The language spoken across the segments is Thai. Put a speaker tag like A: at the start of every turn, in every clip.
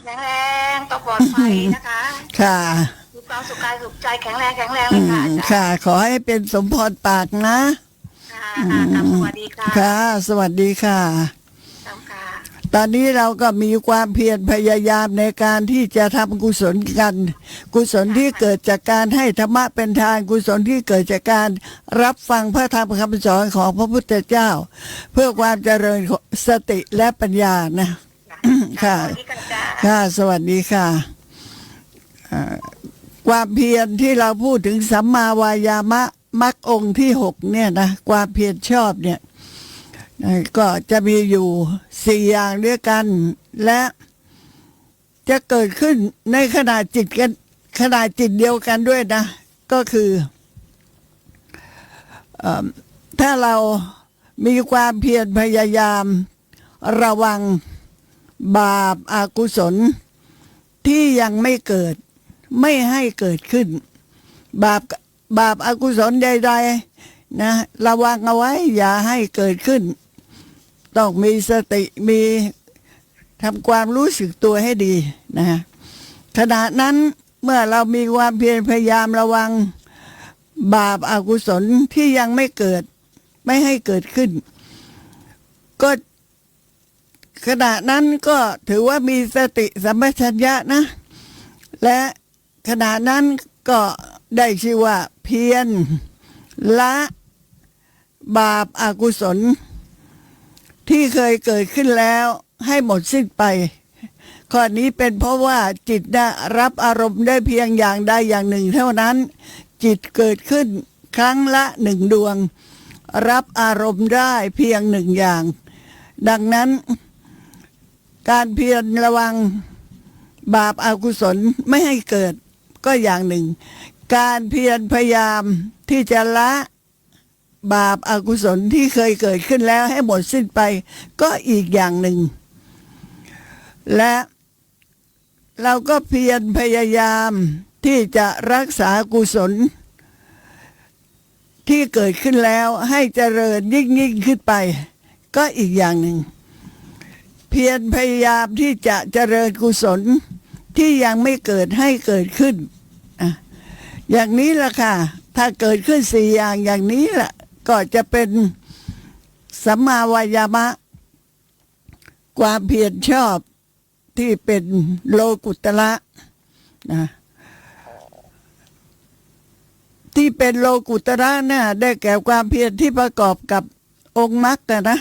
A: แข็งแรงต้องปลอดภัยนะคะ
B: ค่ะ
A: มีความสุขกายสุขใจแข็งแรงเลยค่ะอาจารย์
B: ค่ะ ขอให้เป็นสมพรปากนะ
A: ค่ะกับสวัสดีค่ะ
B: ค่ะ สวัสดีค่ะ
A: ค่ะ
B: ตอนนี้เราก็มีความเพียรพยายามในการที่จะทำกุศลกัน กุศลที่เกิดจากการให้ธรรมะเป็นทานกุศลที่เกิดจากการรับฟังพระธรรมคำสอนของพระพุทธเจ้า เพื่อความเจริญสติและปัญญานะค่ะค่ะสวัสดีค่ะความเพียรที่เราพูดถึงสัมมาวายามะมรรคองค์ที่6เนี่ยนะความเพียรชอบเนี่ยก็จะมีอยู่4อย่างด้วยกัน และจะเกิดขึ้นในขณะจิตเดียวกันด้วยนะก็คือถ้าเรามีความเพียรพยายามระวังบาปอกุศลที่ยังไม่เกิดไม่ให้เกิดขึ้นบาปอกุศลใดๆนะระวังเอาไว้อย่าให้เกิดขึ้นต้องมีสติมีทำความรู้สึกตัวให้ดีนะขณะนั้นเมื่อเรามีความเพียรพยายามระวังบาปอกุศลที่ยังไม่เกิดไม่ให้เกิดขึ้นก็ขณะนั้นก็ถือว่ามีสติสัมปชัญญะนะและขณะนั้นก็ได้ชื่อว่าเพียรละบาปอกุศลที่เคยเกิดขึ้นแล้วให้หมดสิ้นไปข้อนี้เป็นเพราะว่าจิตได้รับอารมณ์ได้เพียงอย่างใดอย่างหนึ่งเท่านั้นจิตเกิดขึ้นครั้งละ1 ดวงรับอารมณ์ได้เพียง1 อย่างดังนั้นการเพียรระวังบาปอกุศลไม่ให้เกิดก็อย่างหนึ่งการเพียรพยายามที่จะละบาปอกุศลที่เคยเกิดขึ้นแล้วให้หมดสิ้นไปก็อีกอย่างหนึ่งและเราก็เพียรพยายามที่จะรักษากุศลที่เกิดขึ้นแล้วให้เจริญยิ่งขึ้นไปก็อีกอย่างหนึ่งเพียรพยายามที่จะเจริญกุศลที่ยังไม่เกิดให้เกิดขึ้นอย่างนี้ล่ะค่ะถ้าเกิดขึ้น4 อย่างอย่างนี้แหละก็จะเป็นสัมมาวายามะความเพียรชอบที่เป็นโลกุตระนะที่เป็นโลกุตระน่ะได้แก่ความเพียรที่ประกอบกับองค์มรรคนะ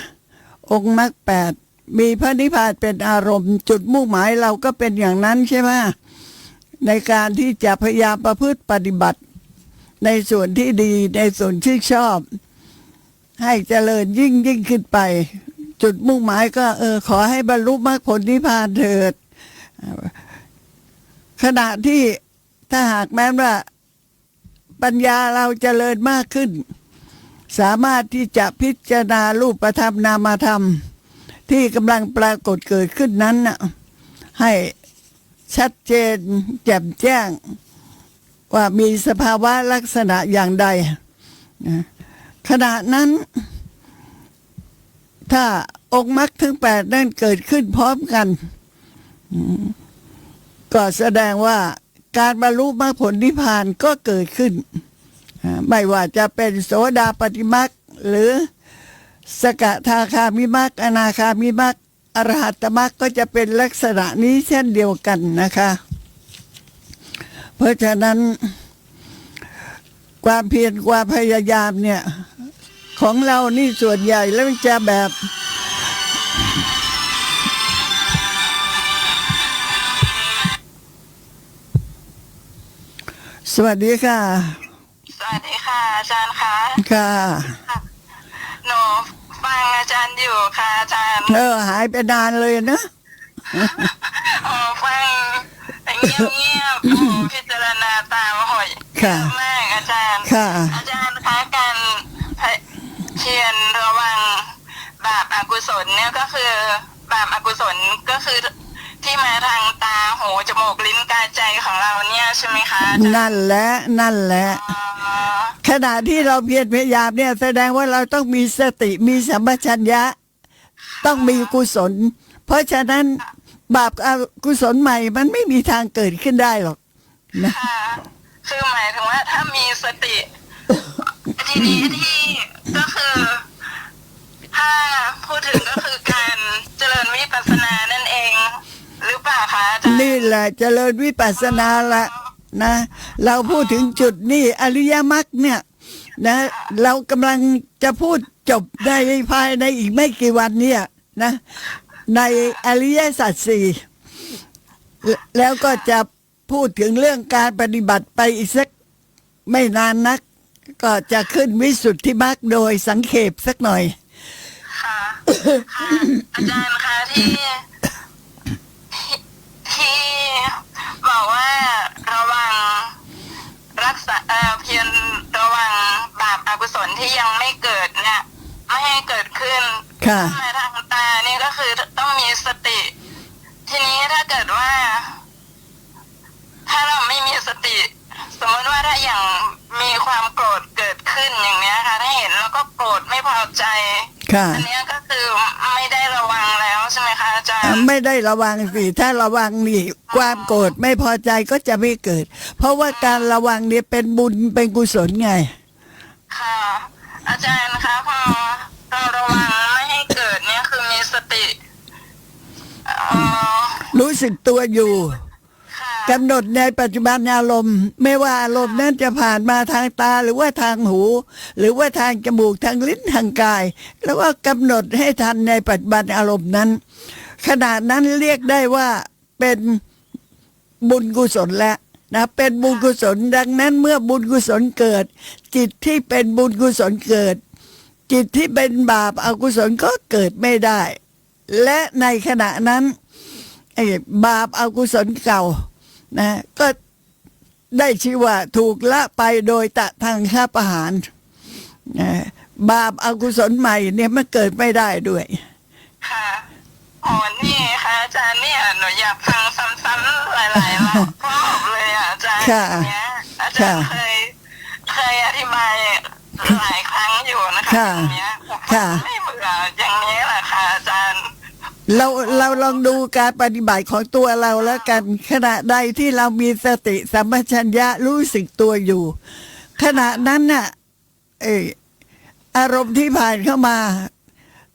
B: องค์มรรค8มีพระนิพพานเป็นอารมณ์จุดมุ่งหมายเราก็เป็นอย่างนั้นใช่ไหมในการที่จะพยายามประพฤติปฏิบัติในส่วนที่ดีในส่วนที่ชอบให้เจริญยิ่งขึ้นไปจุดมุ่งหมายก็ขอให้บรรลุมรรคผลนิพพานเถิดขณะที่ถ้าหากแม้ว่าปัญญาเราเจริญมากขึ้นสามารถที่จะพิจารณารูปธรรมนามธรรมที่กำลังปรากฏเกิดขึ้นนั้นน่ะให้ชัดเจนแจ่มแจ้งว่ามีสภาวะลักษณะอย่างใดขณะนั้นถ้าองค์มรรคทั้ง8นั่นเกิดขึ้นพร้อมกันก็แสดงว่าการบรรลุมรรคผลนิพพานก็เกิดขึ้นไม่ว่าจะเป็นโสดาปัตติมรรคหรือสกทาคามิมรรคอนาคามิมรรคอรหัตตมรรคก็จะเป็นลักษณะนี้เช่นเดียวกันนะคะเพราะฉะนั้นความเพียรความพยายามเนี่ยของเรานี่ส่วนใหญ่แล้วมันจะแบบสวัสดีค่ะ
A: สวัสดีค่ะอาจารย์คะ
B: ค่ะ
A: หนูฟังอาจารย์อยู่ค่ะอาจารย์
B: หายไปนานเลยนะ
A: ฟังเงียบพิจารณาตามหอยมากอาจารย์อาจารย์คะการเพียรระวังบาปอกุศลเนี่ยก็คือบาปอกุศลก็คือที่มาทางตาหูจมูกลิ้นกายใจของเราเนี่ยใช่ไหมคะ
B: นั่นแหละขณะที่เราเพียรพยายามเนี่ยแสดงว่าเราต้องมีสติมีสัมปชัญญะต้องมีกุศลเพราะฉะนั้น บาปอกุศลใหม่มันไม่มีทางเกิดขึ้นได้หรอกนะ
A: ค่ะคือหมายถึงว่าถ้ามีสติ ทีนี้ที่ก็คือถ้าพูดถึงก็คือการเจริญวิปัสสนานั่นเองหรือเปล่าคะอาจารย์
B: นี่แหละเจริญวิปัสสนาละนะเราพูดถึงจุดนี่อริยมรรคเนี่ยนะเรากำลังจะพูดจบในภายในอีกไม่กี่วันเนี่ยนะในอริยสัจสี่แล้วก็จะพูดถึงเรื่องการปฏิบัติไปอีกสักไม่นานนัก ก็จะขึ้นวิสุทธิมรรคโดยสังเขปสักหน่อย
A: ค่ะค่ะอาจารย์คะที่บอกว่าระวังรักษาเพียรระวังบาปอกุศลที่ยังไม่เกิดเนี่ยไม่ให้เกิดขึ้น
B: ค่ะ
A: ในทางตานี่ก็คือต้องมีสติ ทีนี้ถ้าเกิดว่า ถ้าเราไม่มีสติ สมมติว่าถ้าอย่างมีความโกรธเกิดขึ้นอย่างเนี้ยค่ะถ้าเห็นแล้วก็โกรธไม่พอใจ
B: ค่ะ
A: อันเนี้ยก็คือไม่ได้ระวังแล้วใช่ไหมคะอาจารย์
B: ไม่ได้ระวังสิถ้าระวังนี่ความโกรธไม่พอใจก็จะไม่เกิด เพราะว่าการระวังเนี่ยเป็นบุญเป็นกุศลไง
A: ค่ะ อาจารย์คะพอเราระวังไม่ให้เกิดเนี่ยคือมีสติ
B: รู้สึกตัวอยู่
A: ค่ะ
B: กำหนดในปัจจุบันอารมณ์ไม่ว่าอารมณ์นั้นจะผ่านมาทางตาหรือว่าทางหู หรือว่าทางจมูกทางลิ้นทางกาย แล้วก็กำหนดให้ทันในปัจจุบันอารมณ์นั้นขณะนั้นเรียกได้ว่าเป็นบุญกุศลแล้วนะเป็นบุญกุศลดังนั้นเมื่อบุญกุศลเกิด จิตที่เป็นบุญกุศลเกิด จิตที่เป็นบาปอกุศลก็เกิดไม่ได้ และในขณะนั้นไอ้บาปอกุศลเก่านะก็ได้ชื่อว่าถูกละไปโดยตะทางฆ่าประหารนะบาปอกุศลใหม่เนี่ยมันเกิดไม่ได้ด้วย
A: ค่ะอ๋อนี่ค่ะอาจารย์เนี่ยหนูอยากฟังซ้ำๆหลายๆรอบเลยอ่ะอาจารย์
B: ค่ะ
A: เนี้ยอาจารย์เคยอธิบายหลายครั้งอยู่นะคะ
B: ค่ะ
A: อย่างเนี้ย
B: ค่ะ
A: ไม่เบื่ออย่างนี้แหละค่ะอาจารย์
B: เราลองดูการปฏิบัติของตัวเราแล้วกันขณะใดที่เรามีสติสัมปชัญญะรู้สึกตัวอยู่ ขณะนั้นน่ะอารมณ์ที่ผ่านเข้ามา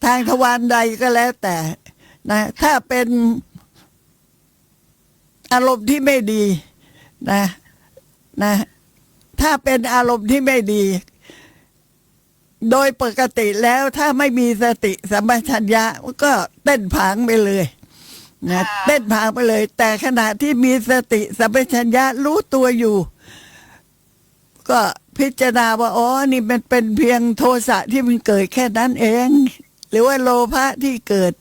B: ทางทวารใดก็แล้วแต่นะถ้าเป็นอารมณ์ที่ไม่ดีนะถ้าเป็นอารมณ์ที่ไม่ดี โดยปกติแล้วถ้าไม่มีสติสัมปชัญญะก็เต้นผางไปเลยนะเต้นผางไปเลย แต่ขณะที่มีสติสัมปชัญญะรู้ตัวอยู่ ก็พิจารณาว่าอ๋อนี่มันเป็นเพียงโทสะที่มันเกิดแค่นั้นเอง หรือว่าโลภะที่เกิด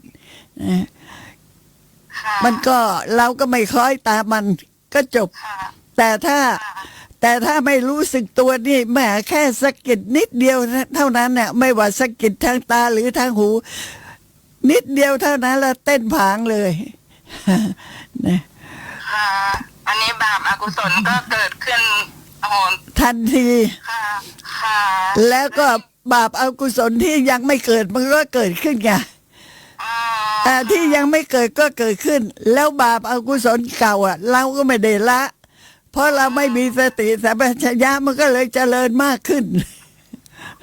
B: นะ
A: ค่ะ
B: มันก็เราก็ไม่คล้อยตามมันก็จบ
A: ค่ะ
B: แต่ถ้าไม่รู้สึกตัวนี่แหมแค่สะกิดนิดเดียวเท่านั้นเนี่ยไม่ว่าสะกิดทางตาหรือทางหู นิดเดียวเท่านั้นแล้วเต้นผางเลยนะ
A: ค่ะ อันนี้บาปอกุศลก็เกิดขึ้นโอ้โห
B: ทันที
A: ค่ะค่ะ
B: แล้วก็บาปอกุศลที่ยังไม่เกิดมันก็เกิดขึ้นไง
A: อ๋อ
B: แต่ที่ยังไม่เกิดก็เกิดขึ้น แล้วบาปอกุศลเก่าเราก็ไม่ได้ละ เพราะเราไม่มีสติสัมปชัญญะมันก็เลยเจริญมากขึ้น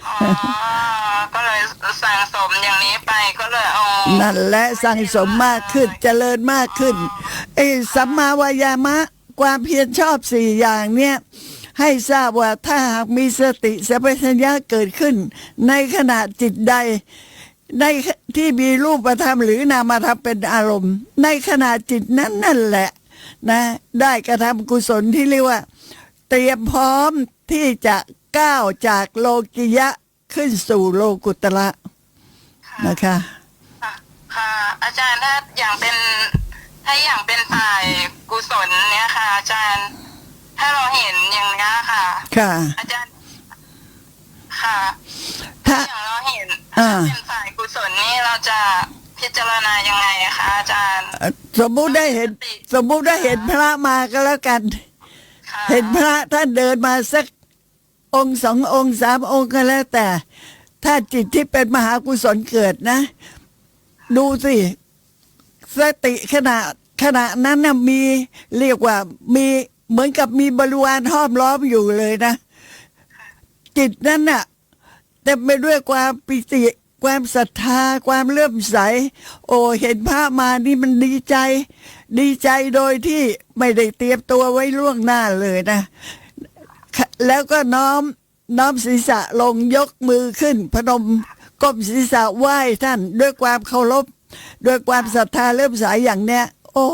A: อ๋อก็เลยสั่งสมอย่างนี้ไปก็เลยเอา
B: นั่นแหละสั่งสมมากขึ้นเจริญมากขึ้นไอ้สัมมาวายามะความเพียรชอบสี่อย่างเนี่ยให้ทราบว่าถ้าหากมีสติสัมปชัญญะเกิดขึ้น ในขณะจิตใดในที่มีรูปธรรมหรือนามธรรมเป็นอารมณ์ ในขณะจิตนั้นนั่นแหละนะได้กระทำกุศลที่เรียกว่า เตรียมพร้อมที่จะก้าวจากโลกิยะขึ้นสู่โลกุตระนะคะ
A: ค่ะค่ะ อาจารย์ถ้าอย่างเป็นฝ่ายกุศลเนี่ยค่ะ อาจารย์ ถ้าเราเห็นอย่างนี้ค่ะ
B: ค่ะ
A: อาจารย์ ค่ะ
B: ถ้า
A: อย่างเราเห็น
B: อ่า
A: ถ้าเป็นฝ่ายกุศลนี่เราจะพิจารณายังไงคะอาจารย์
B: สมมุติได้เห็นพระมาก็แล้วกัน
A: ค่ะ
B: เห็นพระท่านเดินมาสักองค์สององค์สามองค์ก็แล้วแต่ ถ้าจิตที่เป็นมหากุศลเกิดนะ ดูสิสติขณะ ขณะนั้นนะมีเรียกว่ามีเหมือนกับมีบริวารห้อมล้อมอยู่เลยนะจิตนั้นน่ะเต็มไปด้วยความปิติความศรัทธาความเลื่อมใสโอ้เห็นพระมานี่มันดีใจ ดีใจโดยที่ไม่ได้เตรียมตัวไว้ล่วงหน้าเลยนะแล้วก็น้อมศีรษะลงยกมือขึ้นพนมก้มศีรษะไหว้ท่านด้วยความเคารพด้วยความศรัทธาเลื่อมใสอย่างเนี้ยโอ้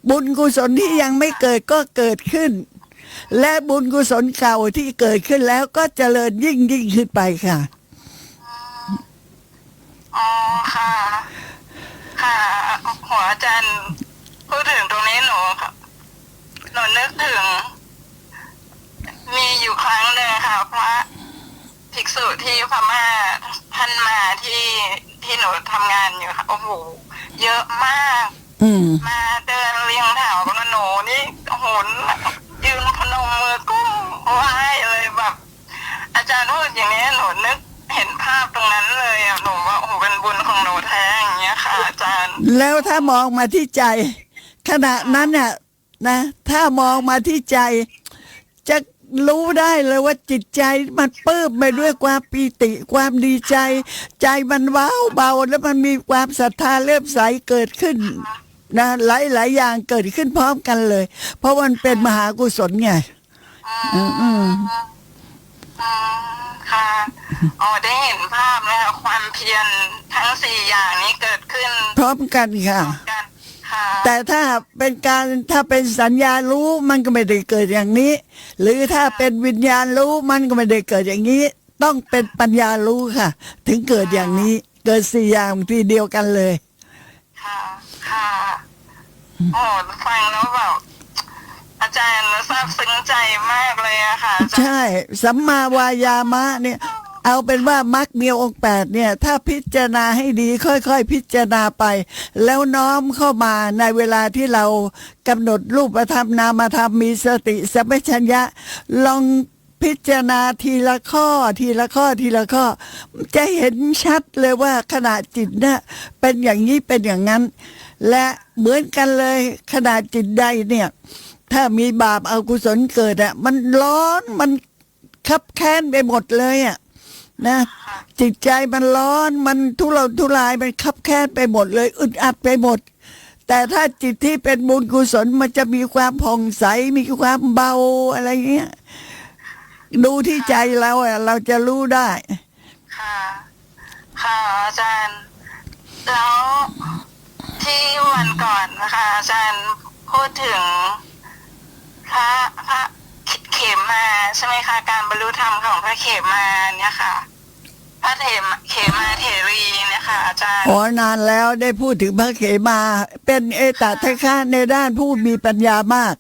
B: บุญกุศลที่ยังไม่เกิดก็เกิดขึ้นและบุญกุศลเก่าที่เกิดขึ้นแล้วก็เจริญยิ่งขึ้นไปค่ะ
A: อ๋อค่ะค่ะหัวอาจารย์พูดถึงตรงนี้หนูนึกถึงมีอยู่ครั้งหนึ่งค่ะพระภิกษุที่พม่าท่านมาที่หนูทำงานอยู่ค่ะโอ้โหเยอะมากมาเดินเรียงแถวกันหนูนี่โอ้โหยืนพนมมือก้มไหว้เลยแบบอาจารย์พูดอย่างนี้หนูนึกเห็นภาพตรงนั้นเลยอ่ะหนูว่าโอ้โหเป็นบุญของหนูแท้อย่างเงี้ยค่ะอาจารย์
B: แล้วถ้ามองมาที่ใจขณะนั้นน่ะนะถ้ามองมาที่ใจจะรู้ได้เลยว่าจิตใจมันปลื้มไปด้วยความปีติความดีใจใจมันว้าวเบาแล้วมันมีความศรัทธาเลื่อมใสเกิดขึ้นนะหลายอย่างเกิดขึ้นพร้อมกันเลยเพราะมันเป็นมหากุศลไง
A: ค่ะอ๋อได้เห็นภาพนะคะความเพียรทั้ง4อย่างนี้เกิดขึ้น
B: พร้อมกันค่ะแต่ถ้าเป็นสัญญารู้มันก็ไม่ได้เกิดอย่างนี้หรือถ้าเป็นวิญญาณรู้มันก็ไม่ได้เกิดอย่างนี้ต้องเป็นปัญญารู้ค่ะถึงเกิดอย่างนี้เกิด4อย่างทีเดียวกันเลย
A: ค่ะโอ้ฟังแล้วแบบอาจารย์ทราบซึ้งใจมากเลยอะค่ะ
B: ใช่สัมมาวายามะเนี่ยเอาเป็นว่ามรรคมีองค์8เนี่ยถ้าพิจารณาให้ดีค่อยๆพิจารณาไปแล้วน้อมเข้ามาในเวลาที่เรากำหนดรูปธรรมนามธรรมมีสติสัมปชัญญะลองพิจารณาทีละข้อจะเห็นชัดเลยว่าขณะจิตน่ะเป็นอย่างนี้เป็นอย่างนั้นและเหมือนกันเลยขณะจิตใดเนี่ยถ้ามีบาปอกุศลเกิดอ่ะมันร้อนมันคับแค้นไปหมดเลยอ่ะนะจิตใจมันร้อนมันทุรนทุรายมันคับแค้นไปหมดเลยอึดอัดไปหมดแต่ถ้าจิตที่เป็นบุญกุศลมันจะมีความผ่องใสมีความเบาอะไรเงี้ยดูที่ใจเราอ่ะเราจะรู้ได้
A: ค่ะอาจารย์แล้วที่วันก่อนนะคะอาจารย์พูดถึงพระเขมมาใช่ไหมคะการบรรลุธรรมของพระเขมมาเนี่ยค่ะพระเขมาเถรีเนี่ยค่ะอาจารย์
B: นานแล้วได้พูดถึงพระเขมาเป็นเอตทัคคะในด้านผู้มีปัญญามาก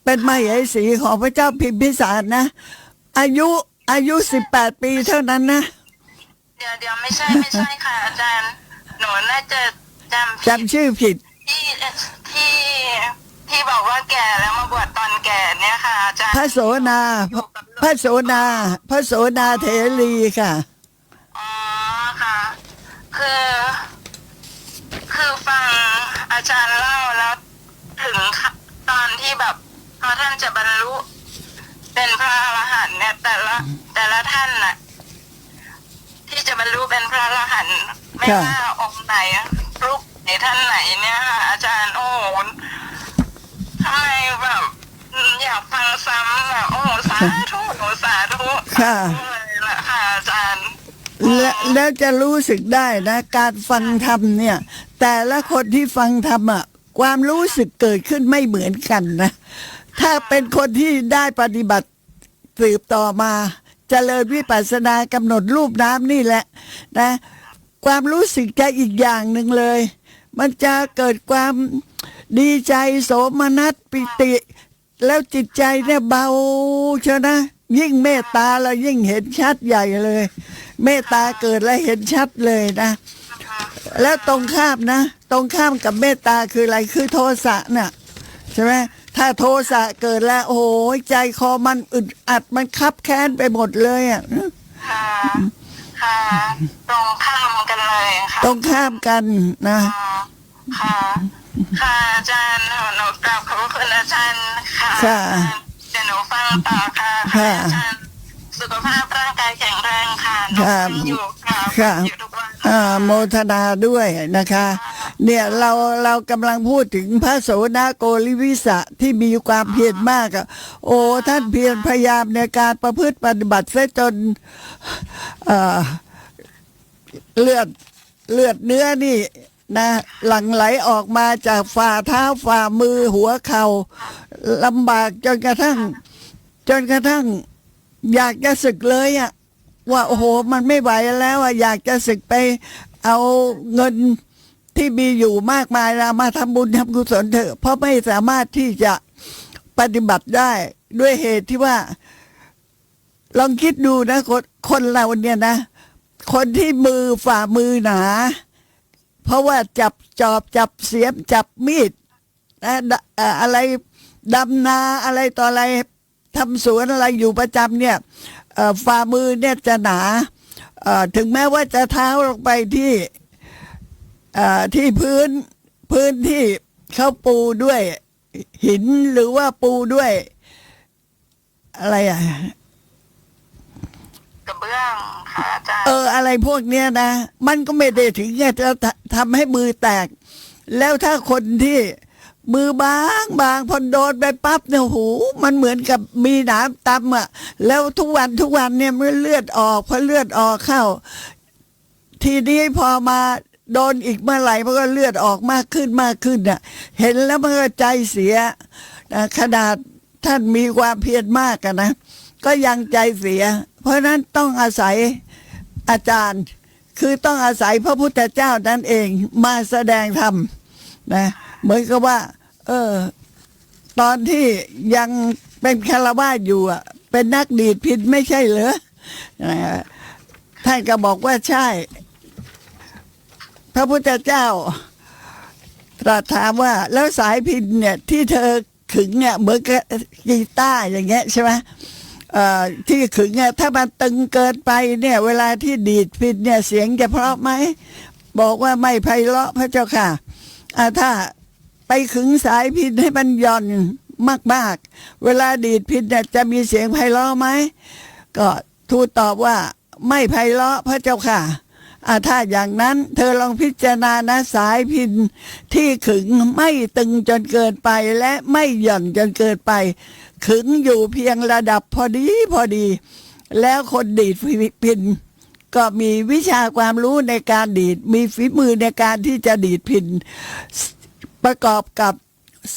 B: เป็นมเหสีของพระเจ้าพิมพิสารนะอายุ18 ปีเท่านั้นนะ
A: เดี๋ยวไม่ใช่ค่ะอาจารย์หนูน่าจะ
B: จำชื่อผิด
A: ที่บอกว่าแก่แล้วมาบวชตอนแก่เนี่ยค่ะอาจารย์
B: พระโสนาเถรีค่ะ
A: อ๋อค่ะคือฟังอาจารย์เล่าแล้วถึงตอนที่แบบพอท่านจะบรรลุเป็นพระอรหันต์เนี่ยแต่ละท่านน่ะที่จะบรรลุเป็นพระอรหันต์ไม่ว่าองค์ไหนรูปไหนท่านไหนเนี่ยค่ะอาจารย์โอ้โหทำไมแบบอยากฟังซ้ำแบบโอ้สาธุ
B: ค่ะ
A: ละค่ะอาจารย์
B: แล้วจะรู้สึกได้นะการฟังธรรมเนี่ยแต่ละคนที่ฟังธรรมอ่ะความรู้สึกเกิดขึ้นไม่เหมือนกันนะถ้าเป็นคนที่ได้ปฏิบัติสืบต่อมาเจริญวิปัสสนากำหนดรูปน้ำนี่แหละนะความรู้สึกจะอีกอย่างหนึ่งเลยมันจะเกิดความดีใจโสมนัสปิติแล้วจิตใจเนี่ยเบาเชียวนะยิ่งเมตตาแล้วยิ่งเห็นชัดใหญ่เลยเมตตาเกิดแล้วเห็นชัดเลยนะแล้วตรงข้ามกับเมตตาคืออะไรคือโทสะน่ะใช่ไหมถ้าโทสะเกิดแล้วโอ้โหใจคอมันอึดอัดมันคับแค้นไปหมดเลยอ่ะ
A: ค่ะตรงข้ามกันเลยค่ะ
B: ตรงข้ามกันนะ
A: ค่ะ ค่ะอาจารย์หนูกราบขอบพระคุณอาจารย์ค่ะ
B: ค่ะ
A: เดี๋ยวหนูฟังต่อค่ะขอให้อาจารย์สุขภาพร่างกายแข็งแรงค่ะหนูฟังอยู่ค่ะฟังอยู่ทุกวันค่ะ
B: โมทนาด้วยนะคะ เนี่ยเรากำลังพูดถึงพระโสนโกลิวิสะที่มีความเพียรมากอ่ะโอ้ท่านเพียรพยายามในการประพฤติปฏิบัติเสียจนเอ่อเลือดเนื้อนี่นะหลั่งไหลออกมาจากฝ่าเท้าฝ่ามือหัวเข่าลำบากจนกระทั่ง อยากจะศึกเลยอ่ะว่าโอ้โหมันไม่ไหวแล้วอ่ะอยากจะศึกไปเอาเงินที่มีอยู่มากมายมาทำบุญทำกุศลเถอะเพราะไม่สามารถที่จะปฏิบัติได้ด้วยเหตุที่ว่า ลองคิดดูนะคนเราเนี่ยนะ คนที่ฝ่ามือหนา เพราะว่าจับจอบจับเสียมจับมีดอะไรดำนาอะไรต่ออะไรทำสวนอะไรอยู่ประจำเนี่ยฝ่ามือเนี่ยจะหนาถึงแม้ว่าจะเท้าลงไปที่พื้นที่เขาปูด้วยหินหรือว่าปูด้วยอะไร
A: กระเบื้องค่ะอาจารย์
B: อะไรพวกเนี้ยนะมันก็ไม่ได้ถึงจะทำให้มือแตก แล้วถ้าคนที่มือบางพอโดนไปปั๊บเนี่ยโหมันเหมือนกับมีหนามตำอ่ะแล้วทุกวันเนี่ยมันเลือดออกพอเลือดออกเข้า ทีนี้พอมาโดนอีกเมื่อไหร่มันก็เลือดออกมากขึ้นน่ะเห็นแล้วมันก็ใจเสียขนาดท่านมีความเพียรมากกันนะก็ยังใจเสียเพราะนั้นต้องอาศัยอาจารย์คือต้องอาศัยพระพุทธเจ้านั่นเองมาแสดงธรรมนะเหมือนกับว่าตอนที่ยังเป็นคฤหัสถ์อยู่เป็นนักดีดพิณไม่ใช่เหรอท่านก็บอกว่าใช่พระพุทธเจ้าตรัสถามว่าแล้วสายพิณเนี่ยที่เธอขึงเนี่ยเหมือนกับกีตาร์อย่างเงี้ยใช่ไหมที่ขึงเนี่ยถ้ามันตึงเกินไปเนี่ยเวลาที่ดีดพิณเนี่ยเสียงจะเพราะไหมบอกว่าไม่ไพเราะพระเจ้าค่ะถ้าไปขึงสายพิณให้มันหย่อนมากเวลาดีดพิณเนี่ยจะมีเสียงไพเราะไหมก็ทูลตอบว่าไม่ไพเราะพระเจ้าค่ะถ้าอย่างนั้นเธอลองพิจารณานะสายพิณที่ขึงไม่ตึงจนเกินไปและไม่หย่อนจนเกินไปขึงอยู่เพียงระดับพอดีแล้วคนดีดพิณก็มีวิชาความรู้ในการดีดมีฝีมือในการที่จะดีดพิณประกอบกับ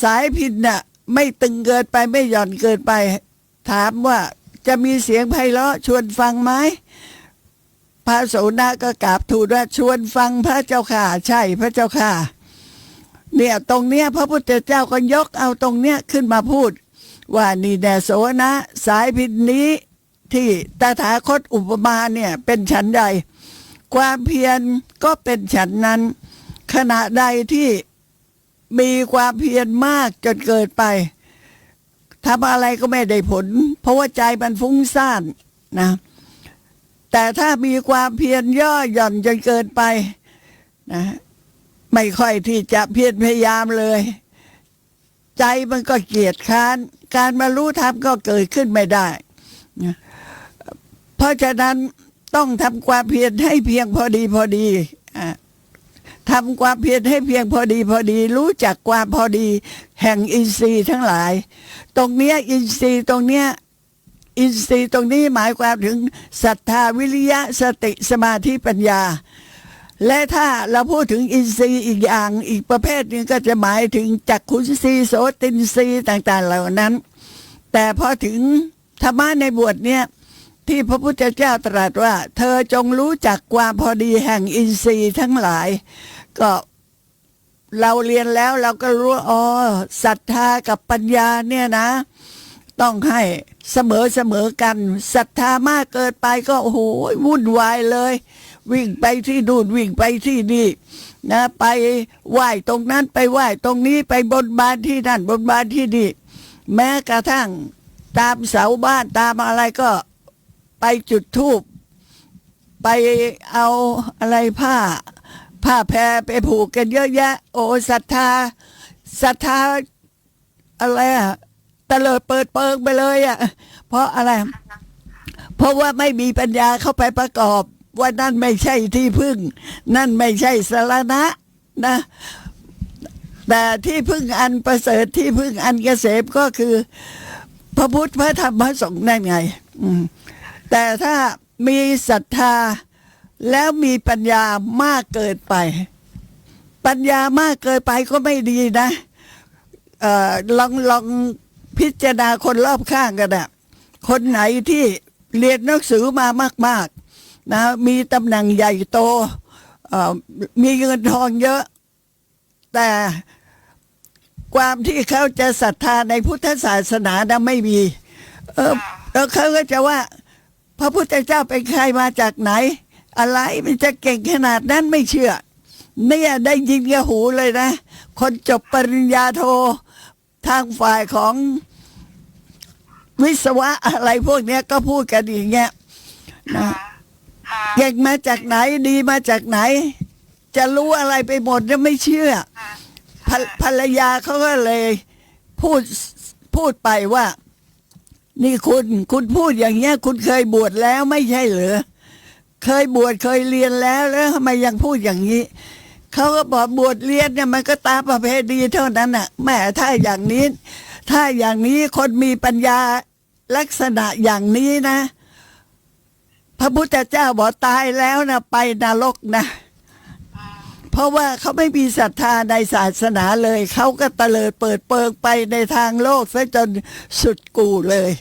B: สายพิณน่ะไม่ตึงเกินไปไม่หย่อนเกินไปถามว่าจะมีเสียงไพเราะชวนฟังไหมพระโสนก็กราบทูลว่าชวนฟังพระเจ้าค่ะใช่พระเจ้าค่ะเนี่ยตรงเนี้ยพระพุทธเจ้าก็ยกเอาตรงเนี้ยขึ้นมาพูดว่านี่แด่โสนะสายพิณนี้ที่ตถาคตอุปมาเนี่ยเป็นฉันใดความเพียรก็เป็นฉันนั้นขณะใดที่มีความเพียรมากจนเกิดไปทำอะไรก็ไม่ได้ผลเพราะว่าใจมันฟุ้งซ่านนะแต่ถ้ามีความเพียรย่อหย่อนจนเกินไปนะไม่ค่อยที่จะเพียรพยายามเลยใจมันก็เกียจค้านการบรรลุธรรมก็เกิดขึ้นไม่ได้นะเพราะฉะนั้นต้องทำความเพียรให้เพียงพอดีทำความเพียรให้เพียงพอดีรู้จักความพอดีแห่งอินทรีย์ทั้งหลายตรงเนี้ยอินทรีย์ตรงเนี้ยอินทรีย์ตรงนี้หมายความถึงศรัทธาวิริยะสติสมาธิปัญญาและถ้าเราพูดถึงอินทรีย์อีกอย่างอีกประเภทนึงก็จะหมายถึงจักขุนทรีย์โสตินทรีย์ต่างๆเหล่านั้นแต่พอถึงธรรมะในบทเนี้ยที่พระพุทธเจ้าตรัสว่าเธอจงรู้จักความพอดีแห่งอินทรีย์ทั้งหลายก็เราเรียนแล้วเราก็รู้ศรัทธากับปัญญาเนี่ยนะต้องให้เสมอกันศรัทธามากเกินไปก็โอ้โหวุ่นวายเลยวิ่งไปที่นู่นวิ่งไปที่นี่นะไปไหว้ตรงนั้นไปไหว้ตรงนี้ไปบนบานที่นั่นบนบานที่นี่แม้กระทั่งตามเสาบ้านตามอะไรก็ไปจุดธูปไปเอาอะไรผ้าแพรไปผูกกันเยอะแยะโอ้ศรัทธา ศรัทธาอะไรตะเลิดเปิดเปิงไปเลยเพราะอะไร เพราะว่าไม่มีปัญญาเข้าไปประกอบว่านั่นไม่ใช่ที่พึ่ง นั่นไม่ใช่สรณะนะ แต่ที่พึ่งอันประเสริฐที่พึ่งอันเกษมก็คือ พระพุทธพระธรรมพระสงฆ์นั่นไงแต่ถ้ามีศรัทธาแล้วมีปัญญามากเกินไป ปัญญามากเกินไปก็ไม่ดีนะลองพิจารณาคนรอบข้างกันนะคนไหนที่เรียนหนังสือมามากๆนะมีตำแหน่งใหญ่โตมีเงินทองเยอะแต่ความที่เขาจะศรัทธาในพุทธศาสนานะไม่มีแล้วเขาก็จะว่าพระพุทธเจ้าเป็นใครมาจากไหนอะไรมันจะเก่งขนาดนั้นไม่เชื่อเนี่ยได้ยินกับหูเลยนะคนจบปริญญาโททางฝ่ายของวิศวะอะไรพวกเนี้ยก็พูดกันอย่างเงี้ยนะเก่งมาจากไหนดีมาจากไหนจะรู้อะไรไปหมดเนี่ยไม่เชื่อภรรยาเขาก็เลยพูดไปว่านี่คุณพูดอย่างเงี้ยคุณเคยบวชแล้วไม่ใช่เหรอเคยบวชเคยเรียนแล้วทำไมยังพูดอย่างนี้เขาก็บอกบวชเรียนเนี่ยมันก็ตามประเพณีเท่านั้นน่ะแม่ถ้าอย่างนี้คนมีปัญญาลักษณะอย่างนี้นะพระพุทธเจ้าบอกตายแล้วนะไปนรกนะเพราะว่าเขาไม่มีศรัทธาในศาสนาเลยเขาก็เตลิดเปิดเปิงไปในทางโลกซะจนสุดกู่เลย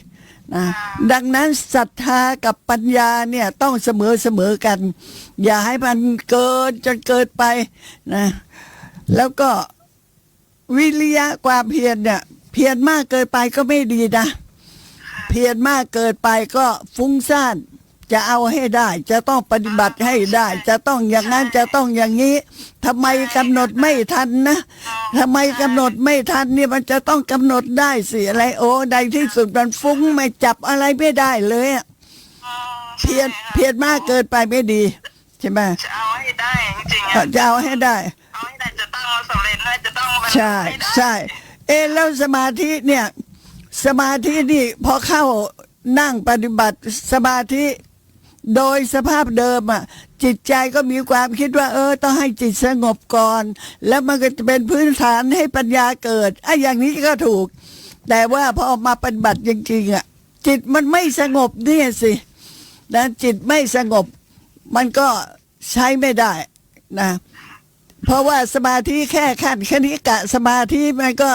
B: นะดังนั้นศรัทธากับปัญญาเนี่ยต้องเสมอกัน อย่าให้มันเกินจนเกินไปนะแล้วก็วิริยะความเพียรเนี่ยเพียรมากเกินไปก็ไม่ดีนะเพียรมากเกินไปก็ฟุ้งซ่านจะเอาให้ได้จะต้องปฏิบัติให้ได้จะต้องอย่างนั้นจะต้องอย่างนี้ทำไมกำหนดไม่ทันนะทำไมกำหนดไม่ทันเนี่ยมันจะต้องกำหนดได้สิอะไรโอ้ใดที่สุดมันฟุ้งไม่จับอะไรไม่ได้เลยเพียรมากเกินไปไม่ดีใช่ไหม
A: จะเอาให้ได้จริง
B: จะเอาให้ได้
A: จะต้องสำเร็จด้วยจะต้อง
B: ใช่แล้วสมาธิเนี่ยสมาธินี่พอเข้านั่งปฏิบัติสมาธิโดยสภาพเดิมจิตใจก็มีความคิดว่าต้องให้จิตสงบก่อนแล้วมันก็จะเป็นพื้นฐานให้ปัญญาเกิดอย่างนี้ก็ถูกแต่ว่าพอมาปฏิบัติจริงๆจิตมันไม่สงบเนี่ยสินะจิตไม่สงบมันก็ใช้ไม่ได้นะเพราะว่าสมาธิแค่ขั้นคณิกะสมาธิมันก็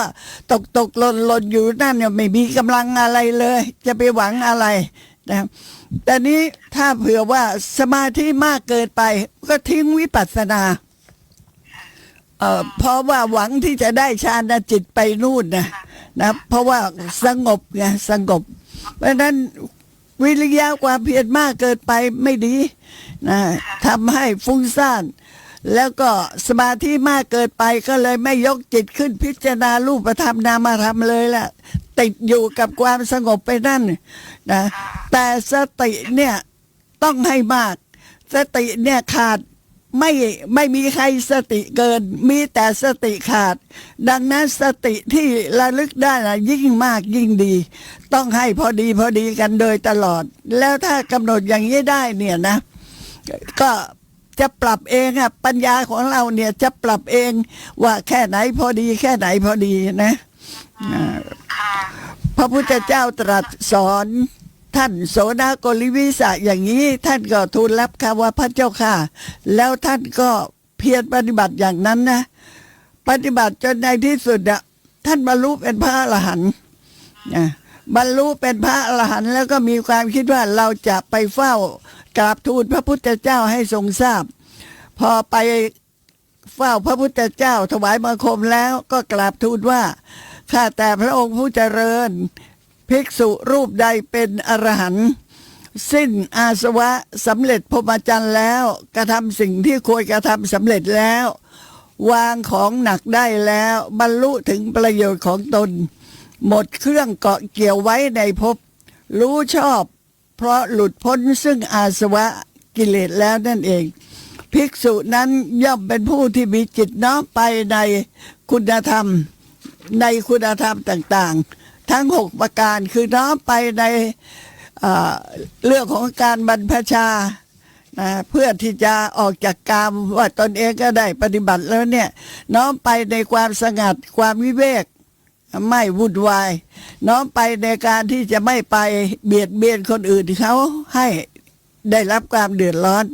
B: ตกหล่นอยู่นั่นเนี่ยไม่มีกำลังอะไรเลยจะไปหวังอะไรนะแต่นี้ถ้าเผื่อว่าสมาธิมากเกินไปก็ทิ้งวิปัสสนาเพราะว่าหวังที่จะได้ฌานจิตไปนู่นนะเพราะว่าสงบไงสงบเพราะนั้นวิริยะความเพียรมากเกินไปไม่ดีนะทำให้ฟุ้งซ่านแล้วก็สมาธิมากเกินไปก็เลยไม่ยกจิตขึ้นพิจารณารูปธรรมนามธรรมเลยล่ะติดอยู่กับความสงบไปนั่นนะแต่สติเนี่ยต้องให้มากสติเนี่ยขาดไม่มีใครสติเกินมีแต่สติขาดดังนั้นสติที่ระลึกได้นะยิ่งมากยิ่งดีต้องให้พอดีกันโดยตลอดแล้วถ้ากำหนดอย่างนี้ได้เนี่ยนะก็จะปรับเองปัญญาของเราเนี่ยจะปรับเองว่าแค่ไหนพอดีแค่ไหนพอดีนะพระพุทธเจ้าตรัสสอนท่านโสนโกลิวิสะอย่างนี้ท่านก็ทูลรับค่ะว่าพระเจ้าค่ะแล้วท่านก็เพียรปฏิบัติอย่างนั้นนะปฏิบัติจนในที่สุดท่านบรรลุเป็นพระอรหันต์บรรลุเป็นพระอรหันต์แล้วก็มีความคิดว่าเราจะไปเฝ้ากราบทูลพระพุทธเจ้าให้ทรงทราบพอไปเฝ้าพระพุทธเจ้าถวายบังคมแล้วก็กราบทูลว่าข้าแต่พระองค์ผู้เจริญภิกษุรูปใดเป็นอรหันต์สิ้นอาสวะสำเร็จพรหมจรรย์แล้วกระทำสิ่งที่ควรกระทำสำเร็จแล้ววางของหนักได้แล้วบรรลุถึงประโยชน์ของตนหมดเครื่องเกาะเกี่ยวไว้ในภพรู้ชอบเพราะหลุดพ้นซึ่งอาสวะกิเลสแล้วนั่นเองภิกษุนั้นย่อมเป็นผู้ที่มีจิตน้อมไปในคุณธรรม ในคุณธรรมต่างๆทั้ง6ประการคือน้อมไปในเรื่องของการบรรพชาเพื่อที่จะออกจากกามว่าตนเองก็ได้ปฏิบัติแล้วเนี่ยน้อมไปในความสงัดความวิเวกไม่วุ่นวายน้อมไปในการที่จะไม่ไปเบียดเบียนคนอื่นเขาให้ได้รับความเดือดร้อน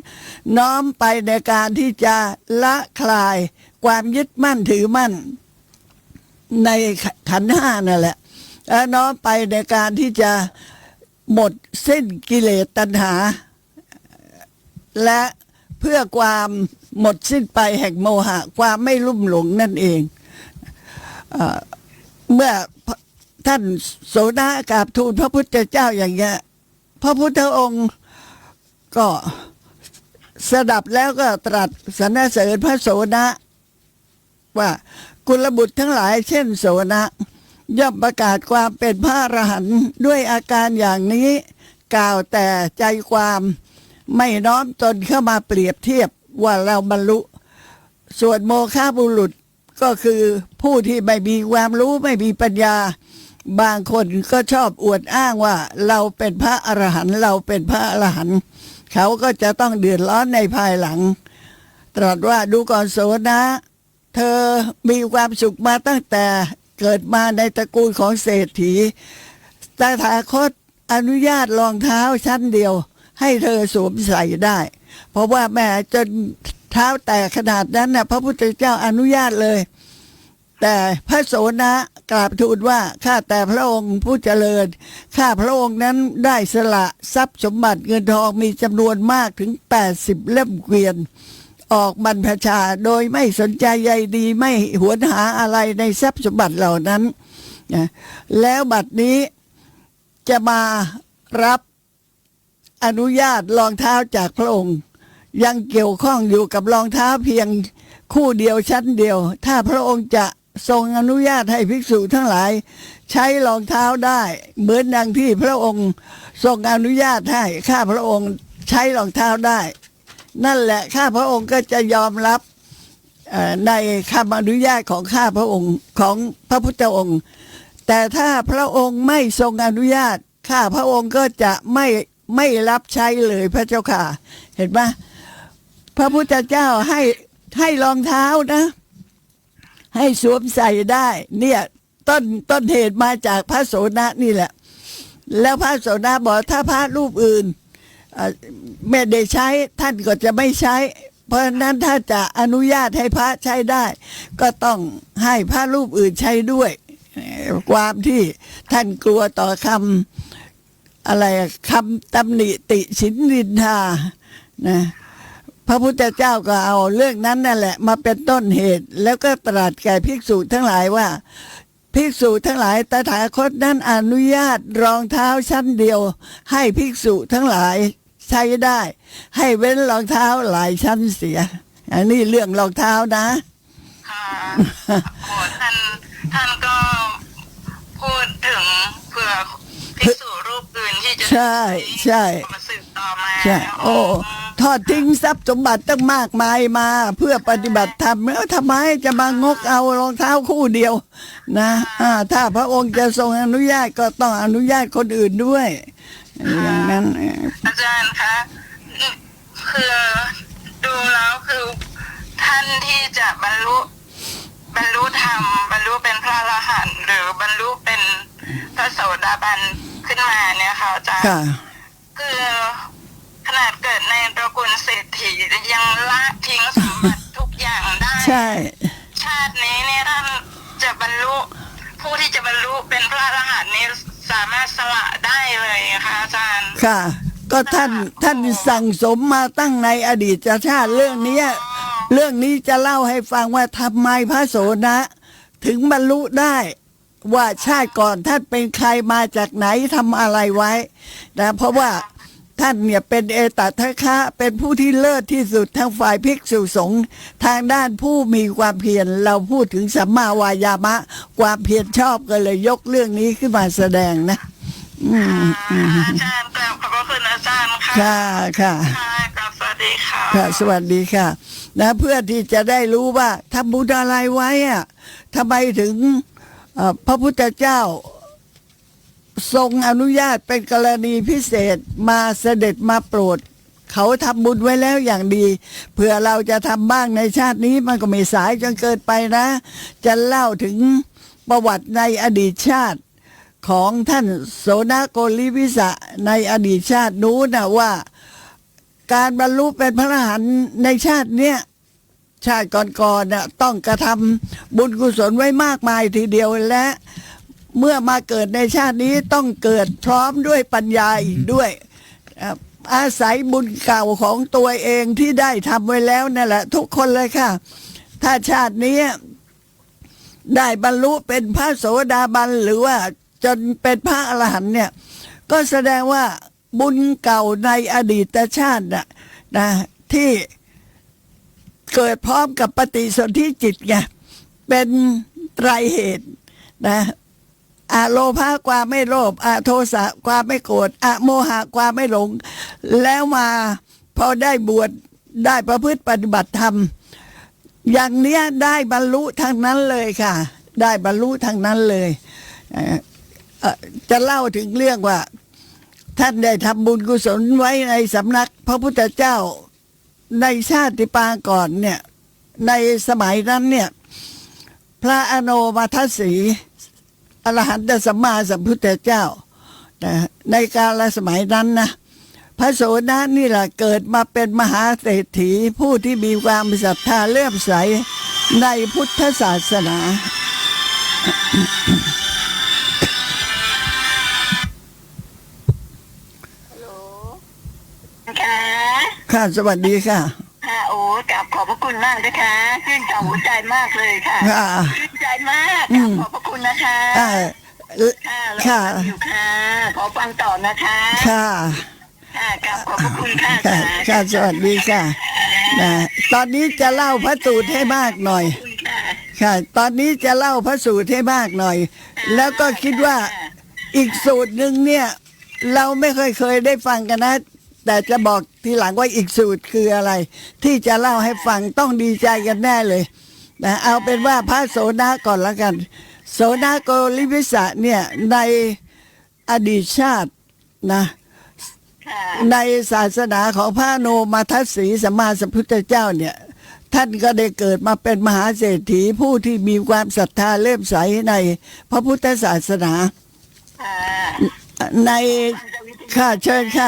B: น้อมไปในการที่จะละคลายความยึดมั่นถือมั่นในขันธ์ห้านั่นแหละและน้อมไปในการที่จะหมดสิ้นกิเลสตัณหาและเพื่อความหมดสิ้นไปแห่งโมหะความไม่ลุ่มหลงนั่นเองเมื่อท่านโสดากราบทูลพระพุทธเจ้าอย่างเงี้ยพระพุทธองค์ก็สดับแล้วก็ตรัสสรรเสริญพระโสดาว่ากุลบุตรทั้งหลายเช่นโสดาย่อมประกาศความเป็นพระอรหันต์ด้วยอาการอย่างนี้กล่าวแต่ใจความไม่น้อมตนเข้ามาเปรียบเทียบว่าเราบรรลุส่วนโมฆะบุรุษก็คือผู้ที่ไม่มีความรู้ไม่มีปัญญาบางคนก็ชอบอวดอ้างว่าเราเป็นพระอรหันต์เราเป็นพระอรหันต์เขาก็จะต้องเดือดร้อนในภายหลังตรัสว่าดูก่อนโสดาเธอมีความสุขมาตั้งแต่เกิดมาในตระกูลของเศรษฐีตถาคตอนุญาตรองเท้าชั้นเดียวให้เธอสวมใส่ได้เพราะว่าแม่จนเท้าแตกขนาดนั้นนะพระพุทธเจ้าอนุญาตเลยแต่พระโสดากราบทูลว่าข้าแต่พระองค์ผู้เจริญข้าพระองค์นั้นได้สละทรัพย์สมบัติเงินทองมีจำนวนมากถึง80เล่มเกวียนออกบรรพชาโดยไม่สนใจใยดีไม่หวนหาอะไรในทรัพย์สมบัติเหล่านั้นนะแล้วบัดนี้จะมารับอนุญาตรองเท้าจากพระองค์ยังเกี่ยวข้องอยู่กับรองเท้าเพียงคู่เดียวชั้นเดียวถ้าพระองค์จะทรงอนุญาตให้ภิกษุทั้งหลายใช้รองเท้าได้เหมือนดังที่พระองค์ทรงอนุญาตให้ข้าพระองค์ใช้รองเท้าได้นั่นแหละข้าพระองค์ก็จะยอมรับในคำอนุญาตของข้าพระองค์ของพระพุทธองค์แต่ถ้าพระองค์ไม่ทรงอนุญาตข้าพระองค์ก็จะไม่รับใช้เลยพระเจ้าค่ะเห็นไหมพระพุทธเจ้าให้รองเท้านะให้สวมใส่ได้เนี่ยต้นเหตุมาจากพระโสดานี่แหละแล้วพระโสดาบอกถ้าพระรูปอื่นไม่ได้ใช้ท่านก็จะไม่ใช้เพราะฉะนั้นถ้าจะอนุญาตให้พระใช้ได้ก็ต้องให้พระรูปอื่นใช้ด้วยความที่ท่านกลัวต่อคำตำหนิติฉินนินทานะพระพุทธเจ้าก็เอาเรื่องนั้นนั่นแหละมาเป็นต้นเหตุแล้วก็ตรัสแก่ภิกษุทั้งหลายว่าภิกษุทั้งหลายตถาคตนั้นอนุญาตรองเท้าชั้นเดียวให้ภิกษุทั้งหลายใช้ได้ให้เว้นรองเท้าหลายชั้นเสียอันนี้เรื่องรองเท้านะ
A: ค่ะโอ้ท่านก็พูดถึงเผื่อภิกษุรูปอื่นที่จะ
B: ใช่
A: มาสืบต่อมา
B: ใช่โอ้ทอดทิ้งทรัพย์สมบัติตั้งมากมายมาเพื่อปฏิบัติธรรมแล้วทำไมจะมางกเอารองเท้าคู่เดียวนะถ้าพระองค์จะทรงอนุญาตก็ต้องอนุญาตคนอื่นด้วยอย่างนั้น
A: อาจารย์คะคือดูแล้วคือท่านที่จะบรรลุธรรมบรรลุเป็นพระอรหันต์หรือบรรลุเป็นพระโสดาบันขึ้นมาเนี่ยค่ะอาจารย์คือขนาดเกิดในตระกูลเศรษฐียังละทิ้งสมบัติทุกอย่างได้
B: ใช่
A: ชาตินี้เนี่ยท่านจะบรรลุผู้ที่จะบรรลุเป็นพระอรหันต์นี้สามารถสละได้เลยค่ะอาจารย์
B: ค่ะก็ท่านสั่งสมมาตั้งในอดีตชาติเรื่องนี้จะเล่าให้ฟังว่าทำไมพระโสดาถึงบรรลุได้ว่าชาติก่อนท่านเป็นใครมาจากไหนทำอะไรไว้นะเพราะว่าท่านเนี่ยเป็นเอตทัคคะเป็นผู้ที่เลิศที่สุดทางฝ่ายภิกษุสงฆ์ทางด้านผู้มีความเพียรเราพูดถึงสัมมาวายามะความเพียรชอบก็เลยยกเรื่องนี้ขึ้นมาแสดงนะ
A: อาจารย์กราบขอบพระคุณอาจารย์ค่ะ
B: ค่ะ
A: กราบสวัสดีค่ะ
B: ค่ะสวัสดีค่ะนะเพื่อที่จะได้รู้ว่าทำบุญอะไรไว้อะทำไมถึง พระพุทธเจ้าทรงอนุญาตเป็นกรณีพิเศษมาเสด็จมาโปรดเขาทำบุญไว้แล้วอย่างดีเผื่อเราจะทำบ้างในชาตินี้มันก็ไม่สายจนเกินไปนะจะเล่าถึงประวัติในอดีตชาติของท่านโสนโกลิวิสะในอดีตชาตินู้นนะว่าการบรรลุเป็นพระอรหันต์ในชาติเนี้ยชาติก่อนๆน่ะต้องกระทำบุญกุศลไว้มากมายทีเดียวและเมื่อมาเกิดในชาตินี้ต้องเกิดพร้อมด้วยปัญญาอีกด้วยอาศัยบุญเก่าของตัวเองที่ได้ทำไว้แล้วนั่นแหละทุกคนเลยค่ะถ้าชาตินี้ได้บรรลุเป็นพระโสดาบันหรือว่าจนเป็นพระอรหันต์เนี่ยก็แสดงว่าบุญเก่าในอดีตชาตินะที่เกิดพร้อมกับปฏิสนธิจิตไงเป็นไตรเหตุนะโลภะความไม่โลภโทสะความไม่โกรธโมหะความไม่หลงแล้วมาพอได้บวชได้ประพฤติปฏิบัติธรรมอย่างเนี้ยได้บรรลุทางนั้นเลยค่ะได้บรรลุทางนั้นเลยจะเล่าถึงเรื่องว่าท่านได้ทำบุญกุศลไว้ในสำนักพระพุทธเจ้าในชาติปางก่อนเนี่ยในสมัยนั้นเนี่ยพระอโนมัทสีอรหันตสัมมาสัมพุทธเจ้าในกาลสมัยนั้นนะพระโสดานี่แหละเกิดมาเป็นมหาเศรษฐีผู้ที่มีความศรัทธาเลื่อมใสในพุทธศาสนาค่ะสวัสดีค่ะ
A: ค่ะโอ้กราบขอบพระคุณมากนะคะชื่นชมหัวใจมากเลยค่ะชื่นใจมากกราบขอบพระคุณนะคะค่ะอยู่ค่ะขอฟังต่อนะคะค่ะกราบขอบพระคุณค่ะ
B: ค่ะสวัสดีค่ะตอนนี้จะเล่าพระสูตรให้มากหน่อยค่ะตอนนี้จะเล่าพระสูตรให้มากหน่อยแล้วก็คิดว่าอีกสูตรหนึ่งเนี่ยเราไม่เคยได้ฟังกันนะแต่จะบอกทีหลังว่าอีกสูตรคืออะไรที่จะเล่าให้ฟังต้องดีใจกันแน่เลยเอาเป็นว่าพระโสดาก่อนละกันโสนโกลิวิสะเนี่ยในอดีตชาตินะในศาสนาของพระโนมัทสีสัมมาสัมพุทธเจ้าเนี่ยท่านก็ได้เกิดมาเป็นมหาเศรษฐีผู้ที่มีความศรัทธาเลื่อมใสในพระพุทธศาสนาในค่ะเชิญค่ะ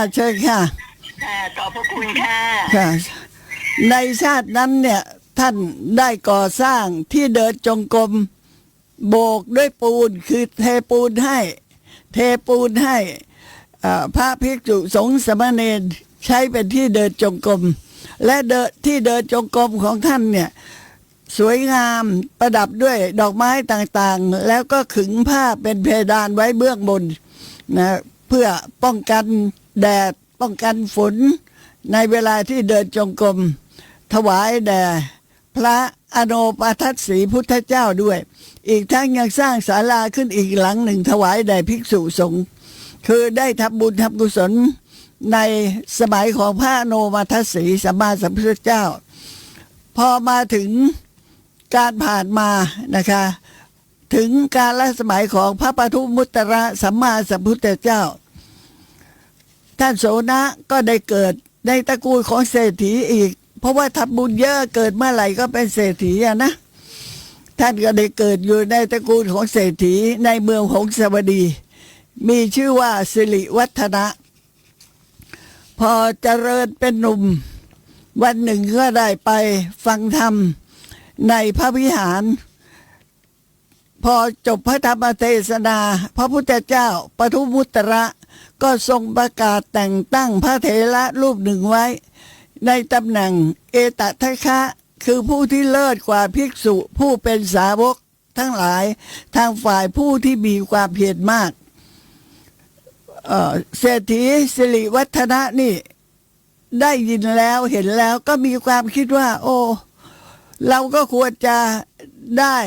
A: ขอบพระคุณค่ะ
B: ในชาตินั้นเนี่ยท่านได้ก่อสร้างที่เดินจงกรมโบกด้วยปูนคือเทปูนให้พระภิกษุสงฆ์สมณเณรใช้เป็นที่เดินจงกรมและที่เดินจงกรมของท่านเนี่ยสวยงามประดับด้วยดอกไม้ต่างๆแล้วก็ขึงผ้าเป็นเพดานไว้เบื้องบนนะเพื่อป้องกันแดดป้องกันฝนในเวลาที่เดินจงกรมถวายแด่พระอโนมัทสีพุทธเจ้าด้วยอีกทั้งยังสร้างศาลาขึ้นอีกหลังหนึ่งถวายแด่ภิกษุสงฆ์คือได้ทำบุญทำกุศลในสมัยของพระอโนมัทสีสัมมาสัมพุทธเจ้าพอมาถึงการผ่านมานะคะถึงกาลสมัยของพระปทุมุตตระสัมมาสัมพุทธเจ้าท่านโสนะก็ได้เกิดในตระกูลของเศรษฐีอีกเพราะว่าทำบุญเยอะเกิดเมื่อไหร่ก็เป็นเศรษฐีนะท่านก็ได้เกิดอยู่ในตระกูลของเศรษฐีในเมืองหงสาวดีมีชื่อว่าสิริวัฒนะพอเจริญเป็นหนุ่มวันหนึ่งก็ได้ไปฟังธรรมในพระวิหารพอจบพระธรรมเทศนาพระพุทธเจ้าปทุมุตตระก็ทรงประกาศแต่งตั้งพระเถระรูปหนึ่งไว้ในตำแหน่งเอตทัคคะคือผู้ที่เลิศกว่าภิกษุผู้เป็นสาวกทั้งหลายทางฝ่ายผู้ที่มีความเพียรมากเศรษฐีสิริวัฒนะนี่ได้ยินแล้วเห็นแล้วก็มีความคิดว่าโอ้เราก็ควรจะได้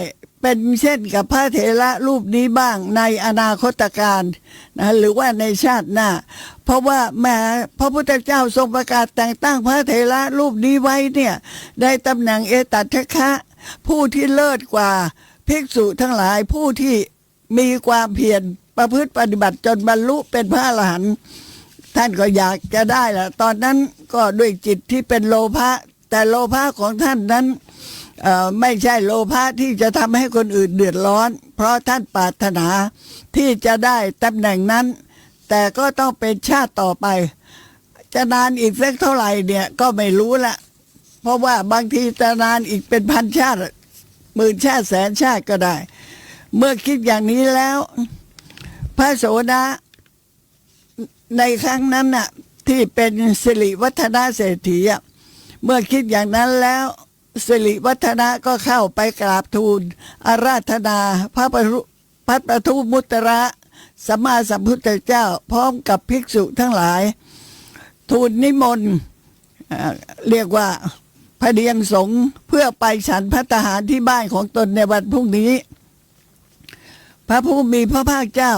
B: เป็นเช่นกับพระเถระรูปนี้บ้างในอนาคตการนะหรือว่าในชาติหน้าเพราะว่าแม้พระพุทธเจ้าทรงประกาศแต่งตั้งพระเถระรูปนี้ไว้เนี่ยได้ตำแหน่งเอตัทคะผู้ที่เลิศกว่าภิกษุทั้งหลายผู้ที่ มีความเพียรประพฤติปฏิบัติจนบรรลุเป็นพระอรหันต์ท่านก็อยากจะได้แหละตอนนั้นก็ด้วยจิตที่เป็นโลภะแต่โลภะของท่านนั้นไม่ใช่โลภะที่จะทำให้คนอื่นเดือดร้อนเพราะท่านปรารถนาที่จะได้ตำแหน่งนั้นแต่ก็ต้องเป็นชาติต่อไปจะนานอีกสักเท่าไหร่เนี่ยก็ไม่รู้ละเพราะว่าบางทีจะนานอีกเป็นพันชาติหมื่นชาติแสนชาติก็ได้เมื่อคิดอย่างนี้แล้วพระโสดาในครั้งนั้นน่ะที่เป็นสิริวัฒนาเศรษฐีเมื่อคิดอย่างนั้นแล้วสิริวัฒนะก็เข้าไปกราบทูลอาราธนาพระปทุมุตระสัมมาสัมพุทธเจ้าพร้อมกับภิกษุทั้งหลายทูลนิมนต์เรียกว่าพเดียงสงฆ์เพื่อไปฉันภัตตาหารที่บ้านของตนในวันพรุ่งนี้พระผู้มีพระภาคเจ้า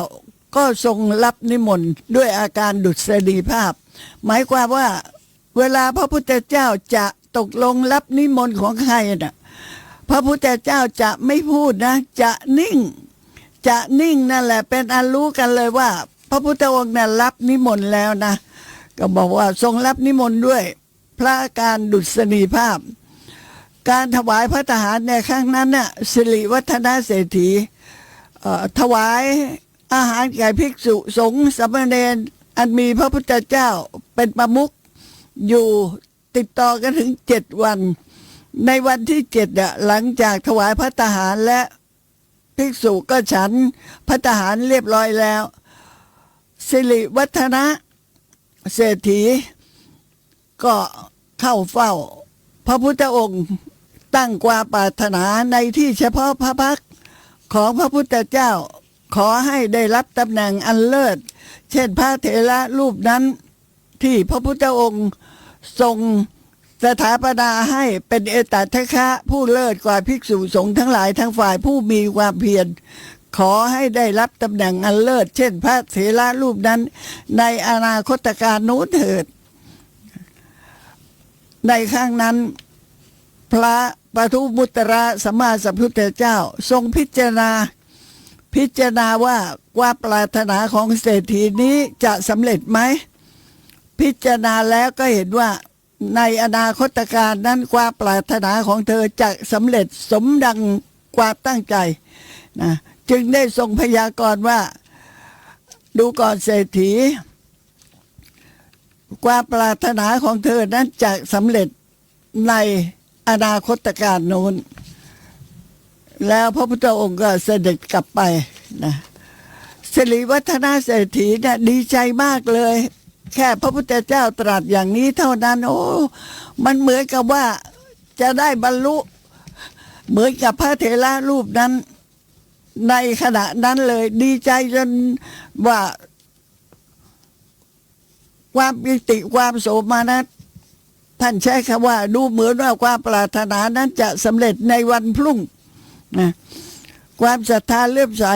B: ก็ทรงรับนิมนต์ด้วยอาการดุษฎีภาพหมายความว่าเวลาพระพุทธเจ้าจะตกลงรับนิมนต์ของใครน่ะพระพุทธเจ้าจะไม่พูดนะจะนิ่งนั่นแหละเป็นอันรู้กันเลยว่าพระพุทธองค์นั้นรับนิมนต์แล้วนะก็บอกว่าทรงรับนิมนต์ด้วยพระการดุษฎีภาพการถวายพระทหารในครั้งนั้นน่ะสิริวัฒนาเศรษฐีถวายอาหารแก่ภิกษุสงฆ์สามเณรอันมีพระพุทธเจ้าเป็นประมุขอยู่ติดต่อกันถึง7 วันในวันที่7หลังจากถวายพระทหารและภิกษุก็ฉันพระทหารเรียบร้อยแล้วสิริวัฒนะเศรษฐีก็เข้าเฝ้าพระพุทธองค์ตั้งความปรารถนาในที่เฉพาะพระพักตร์ของพระพุทธเจ้าขอให้ได้รับตำแหน่งอันเลิศเช่นพระเถระรูปนั้นที่พระพุทธองค์ทรงสถาปนาให้เป็นเอตทัคคะผู้เลิศกว่าภิกษุสงฆ์ทั้งหลายทั้งฝ่ายผู้มีความเพียรขอให้ได้รับตำแหน่งอันเลิศเช่นพระเถระรูปนั้นในอนาคตการนู้นเถิดในครั้งนั้นพระปทุมุตระสัมมาสัมพุทธเจ้าทรงพิจารณาว่าความปรารถนาของเศรษฐีนี้จะสำเร็จไหมพิจารณาแล้วก็เห็นว่าในอนาคตการนั้นความปรารถนาของเธอจะสำเร็จสมดังความตั้งใจนะจึงได้ทรงพยากรณ์ว่าดูก่อนเศรษฐีความปรารถนาของเธอนั้นจะสำเร็จในอนาคตการโน้นแล้วพระพุทธองค์ก็เสด็จกลับไปนะสิริวัฒนาเศรษฐีเนี่ยดีใจมากเลยแค่พระพุทธเจ้าตรัสอย่างนี้เท่านั้นโอ้มันเหมือนกับว่าจะได้บรรลุเหมือนกับพระเถระรูปนั้นในขณะนั้นเลยดีใจจนว่าความปิติความโสมนัสท่านใช้คำว่าดูเหมือนว่าความปรารถนานั้นจะสำเร็จในวันพรุ่งนะความศรัทธาเลื่อมใส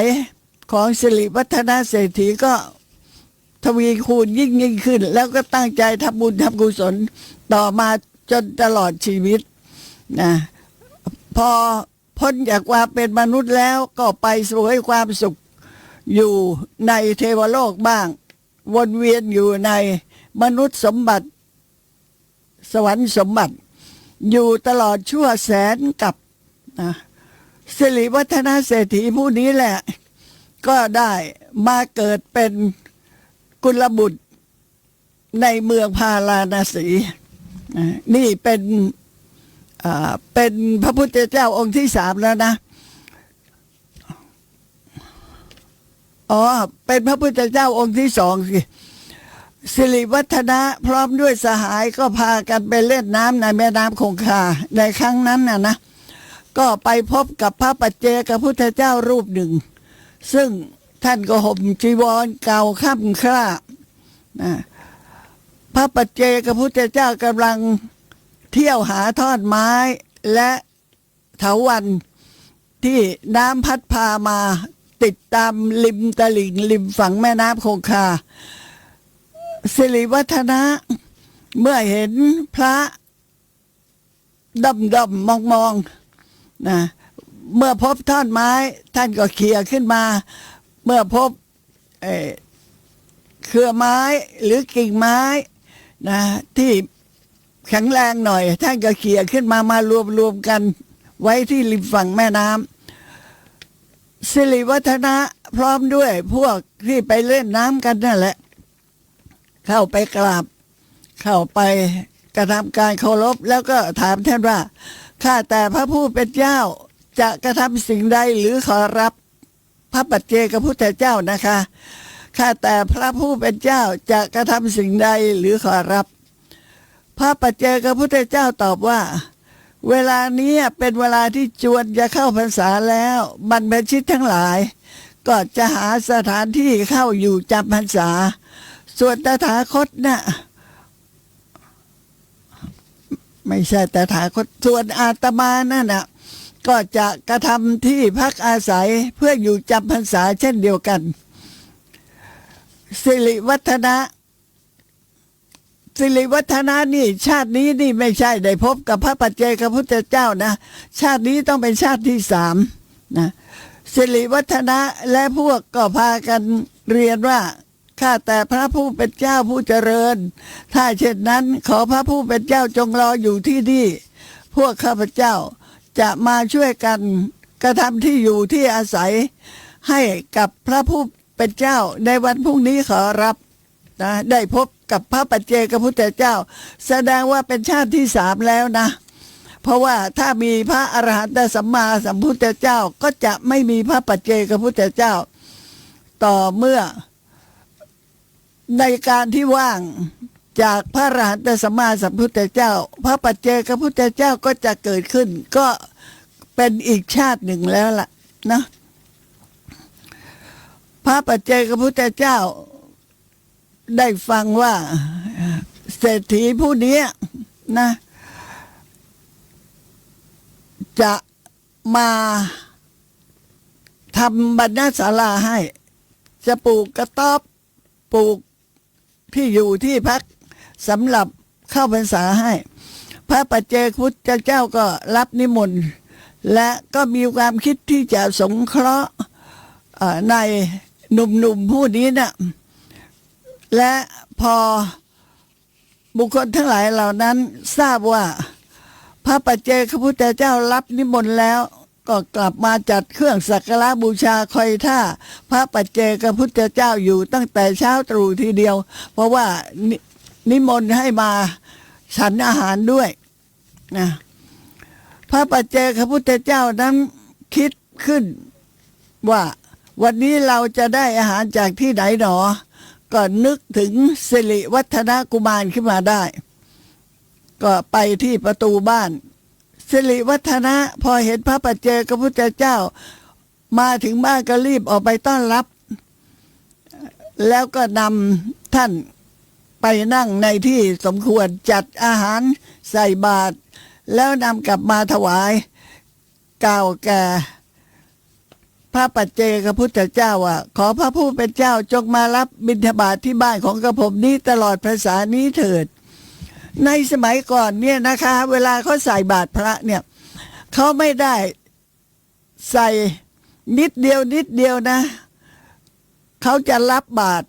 B: ของสิริวัฒนาเศรษฐีก็ทวีคูณยิ่งขึ้นแล้วก็ตั้งใจทำบุญทำกุศลต่อมาจนตลอดชีวิตนะพอพ้นจากความเป็นมนุษย์แล้วก็ไปสวยความสุขอยู่ในเทวโลกบ้างวนเวียนอยู่ในมนุษย์สมบัติสวรรค์สมบัติอยู่ตลอดชั่วแสนกับนะสิริวัฒนาเศรษฐีผู้นี้แหละก็ได้มาเกิดเป็นกุลบุตรในเมืองพาราณสีนี่เป็นพระพุทธเจ้าองค์ที่3แล้วนะเป็นพระพุทธเจ้าองค์ที่2สิริวัฒนะพร้อมด้วยสหายก็พากันไปเล่นน้ำในแม่น้ำคงคาในครั้งนั้นนะก็ไปพบกับพระปัจเจกพุทธเจ้ารูปหนึ่งซึ่งท่านก็ห่มจีวรเก่าค่ำคร่าพระปัจเจกพุทธเจ้ากำลังเที่ยวหาทอดไม้และเถาวัลย์ที่น้ำพัดพามาติดตามริมตลิ่งริมฝั่งแม่น้ำคงคาสิริวัฒนะเมื่อเห็นพระดำมองนะ เมื่อพบท่อนไม้ท่านก็เขี่ยขึ้นมา เมื่อพบเครือไม้หรือกิ่งไม้นะที่แข็งแรงหน่อยท่านก็เขี่ยขึ้นมามารวมกันไว้ที่ริมฝั่งแม่น้ำสิริวัฒนะพร้อมด้วยพวกที่ไปเล่นน้ำกันนั่นแหละเข้าไปกราบเข้าไปกระทำการเคารพแล้วก็ถามท่านว่าข้าแต่พระผู้เป็นเจ้าจะกระทำสิ่งใดหรือขอรับพระปัจเจกพุทธเจ้านะคะข้าแต่พระผู้เป็นเจ้าจะกระทำสิ่งใดหรือขอรับพระปัจเจกพุทธเจ้าตอบว่าเวลานี้เป็นเวลาที่จวนจะเข้าพรรษาแล้วบรรพชิตทั้งหลายก็จะหาสถานที่เข้าอยู่จำพรรษาส่วนตถาคตน่ะไม่ใช่ตถาคตส่วนอาตมานั่นน่ะก็จะกระทำที่พักอาศัยเพื่ออยู่จำพรรษาเช่นเดียวกันสิริวัฒนะนี่ชาตินี้นี่ไม่ใช่ได้พบกับพระปัจเจกพุทธเจ้านะชาตินี้ต้องเป็นชาติที่3นะสิริวัฒนะและพวกก็พากันเรียนว่าข้าแต่พระผู้เป็นเจ้าผู้เจริญถ้าเช่นนั้นขอพระผู้เป็นเจ้าจงรออยู่ที่นี่พวกข้าพเจ้าจะมาช่วยกันกระทำที่อยู่ที่อาศัยให้กับพระผู้เป็นเจ้าในวันพรุ่งนี้ขอรับนะได้พบกับพระปัจเจกพุทธเจ้าแสดงว่าเป็นชาติที่3แล้วนะเพราะว่าถ้ามีพระอรหันตสัมมาสัมพุทธเจ้าก็จะไม่มีพระปัจเจกพุทธเจ้าต่อเมื่อในการที่ว่างจากพระอรหันตสัมมาสัมพุทธเจ้าพระปัจเจกพุทธเจ้าก็จะเกิดขึ้นก็เป็นอีกชาติหนึ่งแล้วล่ะนะพระปัจเจกพุทธเจ้าได้ฟังว่าเศรษฐีผู้นี้นะจะมาทำบรรณศาลาให้จะปลูกกระต๊อบปลูกที่อยู่ที่พักสำหรับเข้าพรรษาให้พระปัจเจกพุทธเจ้าก็รับนิมนต์และก็มีความคิดที่จะสงเคราะห์ในหนุ่มๆผู้นี้นะและพอบุคคลทั้งหลายเหล่านั้นทราบว่าพระปัจเจกพุทธเจ้ารับนิมนต์แล้วก็กลับมาจัดเครื่องสักการะบูชาคอยท่าพระปัจเจกพุทธเจ้าอยู่ตั้งแต่เช้าตรู่ทีเดียวเพราะว่านิมนต์ให้มาฉันอาหารด้วยนะพระปัจเจกพุทธเจ้านั้นคิดขึ้นว่าวันนี้เราจะได้อาหารจากที่ไหนหนอก็นึกถึงสิริวัฒนกุมารขึ้นมาได้ก็ไปที่ประตูบ้านสิริวัฒนะพอเห็นพระปัจเจกพุทธเจ้ามาถึงบ้านก็รีบออกไปต้อนรับแล้วก็นำท่านไปนั่งในที่สมควรจัดอาหารใส่บาตรแล้วนำกลับมาถวายกล่าวแก่พระปัจเจกพุทธเจ้าว่าขอพระผู้เป็นเจ้าจงมารับบิณฑบาตที่บ้านของกระผมนี้ตลอดพรรษานี้เถิดในสมัยก่อนเนี่ยนะคะเวลาเขาใส่บาตรพระเนี่ยเขาไม่ได้ใส่นิดเดียวนะเขาจะรับบาตร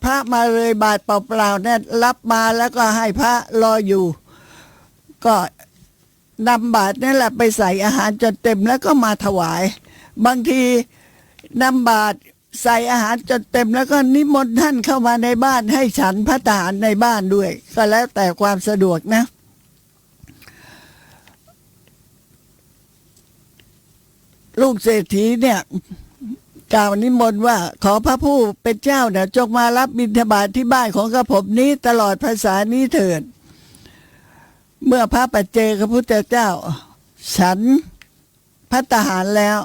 B: พระมาเลยบาตรเปล่าๆเนี่ยรับมาแล้วก็ให้พระรออยู่ก็นำบาตรนั่นแหละไปใส่อาหารจนเต็มแล้วก็มาถวายบางทีนำบาตรใส่อาหารจนเต็มแล้วก็นิมนต์ท่านเข้ามาในบ้านให้ฉันพระทหารในบ้านด้วยก็แล้วแต่ความสะดวกนะลูกเศรษฐีเนี่ยกล่าวนิมนต์ว่าขอพระผู้เป็นเจ้าเนี่ยจงมารับบิณฑบาตที่บ้านของกระผมนี้ตลอดพรรษานี้เถิดเมื่อพระปัจเจกพุทธเจ้าฉันพระทหารแล้ว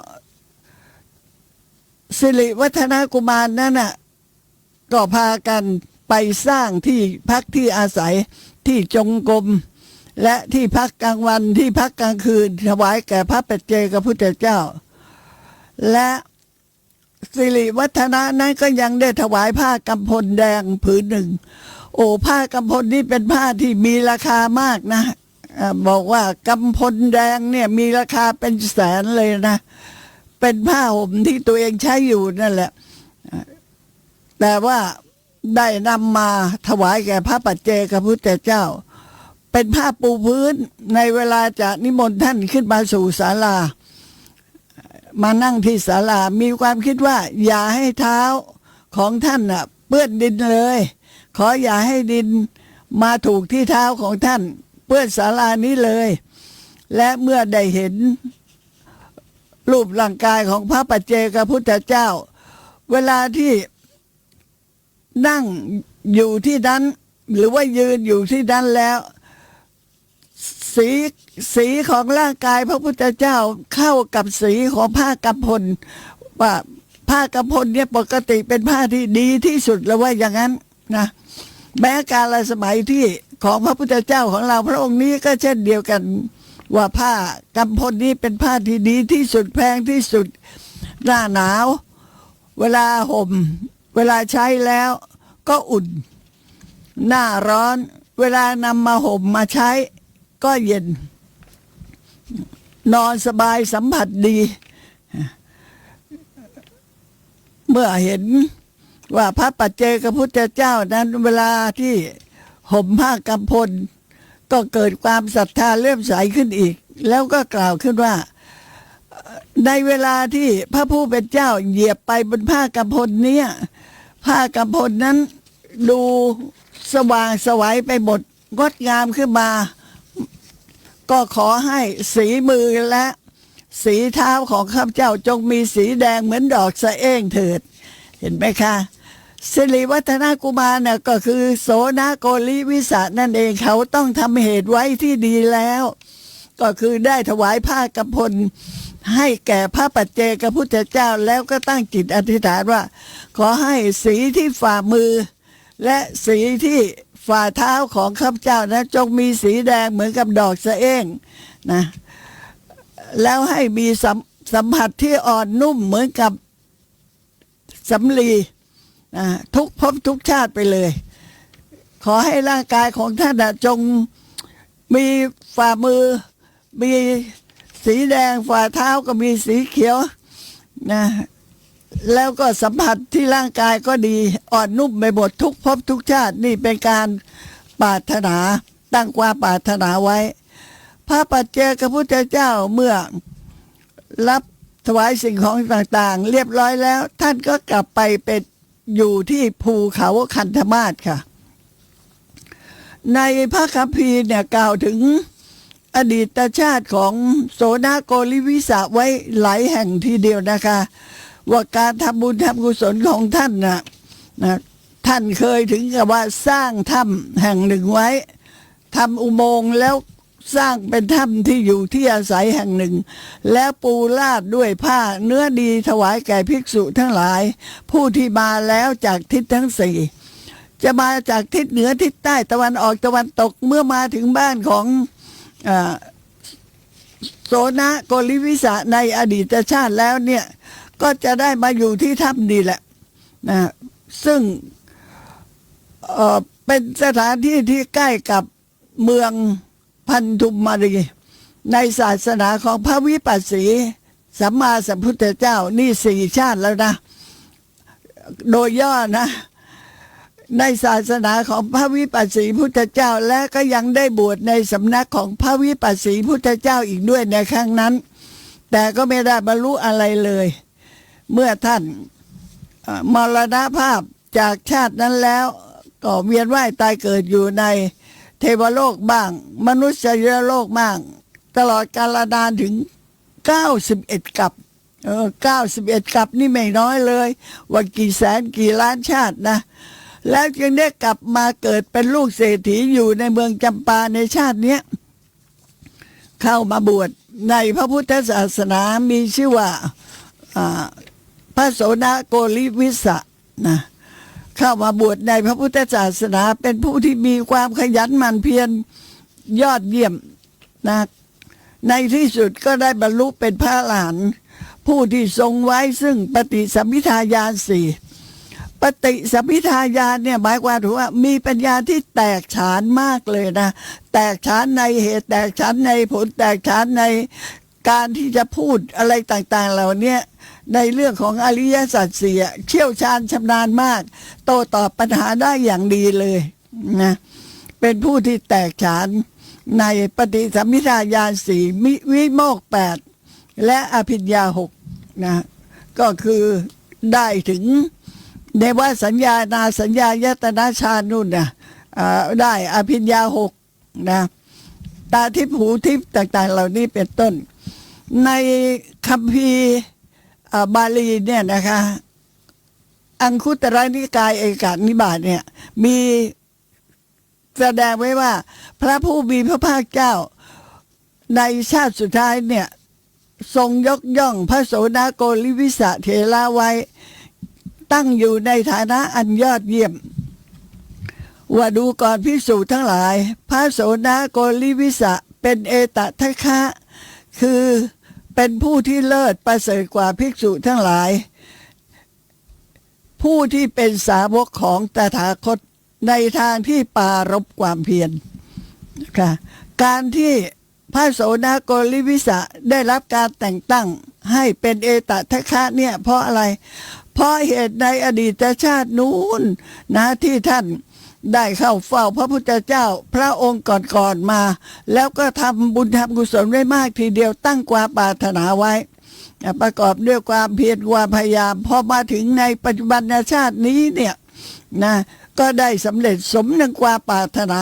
B: สิริวัฒนกุมารนั่นน่ะก็พากันไปสร้างที่พักที่อาศัยที่จงกรมและที่พักกลางวันที่พักกลางคืนถวายแก่พระปัจเจกพุทธเจ้าและสิริวัฒนะนั้นก็ยังได้ถวายผ้ากำพลแดงผืนหนึ่งโอ้ผ้ากำพลนี่เป็นผ้าที่มีราคามากนะ บอกว่ากำพลแดงเนี่ยมีราคาเป็นแสนเลยนะ เป็นผ้าห่มที่ตัวเองใช้อยู่นั่นแหละแต่ว่าได้นำมาถวายแก่พระปัจเจกพุทธเจ้าเป็นผ้าปูพื้นในเวลาจะนิมนต์ท่านขึ้นมาสู่ศาลามานั่งที่ศาลามีความคิดว่าอย่าให้เท้าของท่านน่ะเปื้อนดินเลยขออย่าให้ดินมาถูกที่เท้าของท่านเปื้อนศาลานี้เลยและเมื่อได้เห็นรูปร่างกายของพระปัจเจกพุทธเจ้าเวลาที่นั่งอยู่ที่นั้นหรือว่ายืนอยู่ที่นั้นแล้วสีของร่างกายพระพุทธเจ้าเข้ากับสีของผ้ากำพลว่าผ้ากำพลเนี่ยปกติเป็นผ้าที่ดีที่สุดแล้วว่าอย่างนั้นนะแม้กาลสมัยที่ของพระพุทธเจ้าของเราพระองค์นี้ก็เช่นเดียวกันว่าผ้ากำพลนี้เป็นผ้าที่ดีที่สุดแพงที่สุดหน้าหนาวเวลาห่มเวลาใช้แล้วก็อุ่นหน้าร้อนเวลานำมาห่มมาใช้ก็เย็นนอนสบายสัมผัสดีเมื่อเห็นว่าพระปัจเจกพุทธเจ้านั้นเวลาที่ห่มผ้ากำพลก็เกิดความศรัทธาเลื่อมใสขึ้นอีกแล้วก็กล่าวขึ้นว่าในเวลาที่พระผู้เป็นเจ้าเหยียบไปบนผ้ากำพลนี้ผ้ากำพลนั้นดูสว่างไสวไปหมดงดงามขึ้นมาก็ขอให้สีมือและสีเท้าของข้าพเจ้าจงมีสีแดงเหมือนดอกสะเอ้งเถิดเห็นไหมคะสิริวัฒนกุมารเนี่ยก็คือโสนโกลิวิสะนั่นเองเขาต้องทำเหตุไว้ที่ดีแล้วก็คือได้ถวายผ้ากำพลให้แก่พระปัจเจกพุทธเจ้าแล้วก็ตั้งจิตอธิษฐานว่าขอให้สีที่ฝ่ามือและสีที่ฝ่าเท้าของข้าพเจ้านะจงมีสีแดงเหมือนกับดอกสะเอ้งนะแล้วให้มีสัมผัสที่อ่อนนุ่มเหมือนกับสำลีทุกภพทุกชาติไปเลยขอให้ร่างกายของท่านจงมีฝ่ามือมีสีแดงฝ่าเท้าก็มีสีเขียวนะแล้วก็สัมผัสที่ร่างกายก็ดีอ่อนนุ่มไปหมดทุกภพทุกชาตินี่เป็นการปรารถนาตั้งความปรารถนาไว้พระปัจเจกพุทธเจ้าเมื่อรับถวายสิ่งของต่างๆเรียบร้อยแล้วท่านก็กลับไปเป็นอยู่ที่ภูเขาคันธมาศค่ะในพระคัมภีร์เนี่ยกล่าวถึงอดีตชาติของโสนโกลิวิสะไว้หลายแห่งทีเดียวนะคะว่าการทำบุญทำกุศลของท่านนะท่านเคยถึงกับว่าสร้างถ้ำแห่งหนึ่งไว้ทำอุโมงค์แล้วสร้างเป็นถ้ำที่อยู่ที่อาศัยแห่งหนึ่งแล้วปูลาดด้วยผ้าเนื้อดีถวายแก่ภิกษุทั้งหลายผู้ที่มาแล้วจากทิศทั้งสี่จะมาจากทิศเหนือทิศใต้ตะวันออกตะวันตกเมื่อมาถึงบ้านของโสนโกลิวิสะในอดีตชาติแล้วเนี่ยก็จะได้มาอยู่ที่ถ้ำนี่แหละนะซึ่งเป็นสถานที่ที่ใกล้กับเมืองพันธุมมารีในศาสนาของพระวิปัสสีสัมมาสัมพุทธเจ้านี่4 ชาติแล้วนะโดยย่อนะในศาสนาของพระวิปัสสีพุทธเจ้าและก็ยังได้บวชในสำนักของพระวิปัสสีพุทธเจ้าอีกด้วยในครั้งนั้นแต่ก็ไม่ได้บรรลุอะไรเลยเมื่อท่านมรณภาพจากชาตินั้นแล้วก็เวียนว่ายตายเกิดอยู่ในเทวโลกบ้างมนุษยโลกบ้างตลอดกาลนานถึง91 กับ91 กับนี่ไม่น้อยเลยว่ากี่แสนกี่ล้านชาตินะแล้วจึงได้กลับมาเกิดเป็นลูกเศรษฐีอยู่ในเมืองจำปาในชาตินี้เข้ามาบวชในพระพุทธศาสนามีชื่อว่าพระโสนโกลิวิสะนะเข้ามาบวชในพระพุทธศาสนาเป็นผู้ที่มีความขยันหมั่นเพียรยอดเยี่ยมนะในที่สุดก็ได้บรรลุเป็นพระอรหันต์ผู้ที่ทรงไว้ซึ่งปฏิสัมภิทาญาณ 4 ปฏิสัมภิทาญาณเนี่ยหมายความถึงว่ามีปัญญาที่แตกฉานมากเลยนะแตกฉานในเหตุแตกฉานในผลแตกฉานในการที่จะพูดอะไรต่างๆเหล่านี้ในเรื่องของอริยสัจสี่เชี่ยวชาญชำนาญมากโต้ตอบปัญหาได้อย่างดีเลยนะเป็นผู้ที่แตกฉานในปฏิสัมภิทาญาณสี่วิโมกข์8และอภิญญา6นะก็คือได้ถึงเนวสัญญานาสัญญายตนะฌานนู่นนะได้อภิญญา6นะตาทิพย์หูทิพย์ต่างๆเหล่านี้เป็นต้นในคัมภีร์บาลีเนี่ยนะคะอังคุตรนิกายเอกนิบาตเนี่ยมีแสดงไว้ว่าพระผู้มีพระภาคเจ้าในชาติสุดท้ายเนี่ยทรงยกย่องพระโสดาโกลิวิสะเถระไว้ตั้งอยู่ในฐานะอันยอดเยี่ยมว่าดูก่อนภิกษุทั้งหลายพระโสดาโกลิวิสะเป็นเอตทัคคะคือเป็นผู้ที่เลิศประเสริฐกว่าภิกษุทั้งหลายผู้ที่เป็นสาวกของตถาคตในทางที่ปรารภความเพียรค่ะการที่พระโสดาโกลิวิสะได้รับการแต่งตั้งให้เป็นเอตทัคคะเนี่ยเพราะอะไรเพราะเหตุในอดีตชาตินู้นนะที่ท่านได้เข้าเฝ้าพระพุทธเจ้าพระองค์ก่อนๆมาแล้วก็ทำบุญทำกุศลไว้มากทีเดียวตั้งความปรารถนาไว้ประกอบด้วยความเพียรความพยายามพอมาถึงในปัจจุบันชาตินี้เนี่ยนะก็ได้สำเร็จสมดังความปรารถนา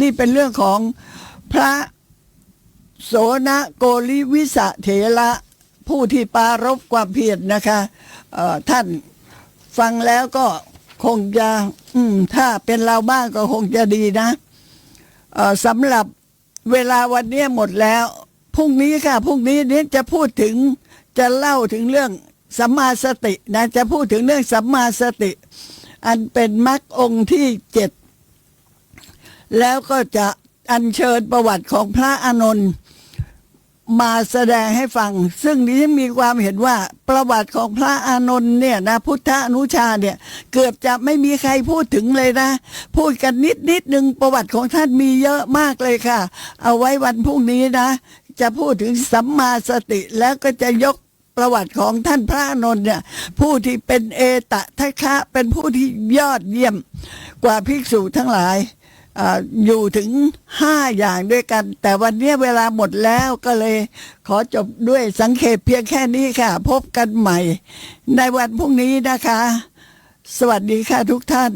B: นี่เป็นเรื่องของพระโสนโกลิวิสะเถระผู้ที่ปรารภความเพียรนะคะท่านฟังแล้วก็คงจะถ้าเป็นเราบ้างก็คงจะดีนะสำหรับเวลาวันนี้หมดแล้วพรุ่งนี้ค่ะพรุ่งนี้เนี่ยจะพูดถึงจะเล่าถึงเรื่องสัมมาสตินะจะพูดถึงเรื่องสัมมาสติอันเป็นมรรคองค์ที่7แล้วก็จะอัญเชิญประวัติของพระอานนท์มาแสดงให้ฟังซึ่งนี้มีความเห็นว่าประวัติของพระอานนท์เนี่ยนะพุทธอนุชาเนี่ยเกือบจะไม่มีใครพูดถึงเลยนะพูดกันนิดหนึ่งประวัติของท่านมีเยอะมากเลยค่ะเอาไว้วันพรุ่งนี้นะจะพูดถึงสัมมาสติแล้วก็จะยกประวัติของท่านพระอานนท์เนี่ยผู้ที่เป็นเอตทัคคะเป็นผู้ที่ยอดเยี่ยมกว่าภิกษุทั้งหลายอยู่ถึง5อย่างด้วยกันแต่วันนี้เวลาหมดแล้วก็เลยขอจบด้วยสังเขปเพียงแค่นี้ค่ะพบกันใหม่ในวันพรุ่งนี้นะคะสวัสดีค่ะทุกท่าน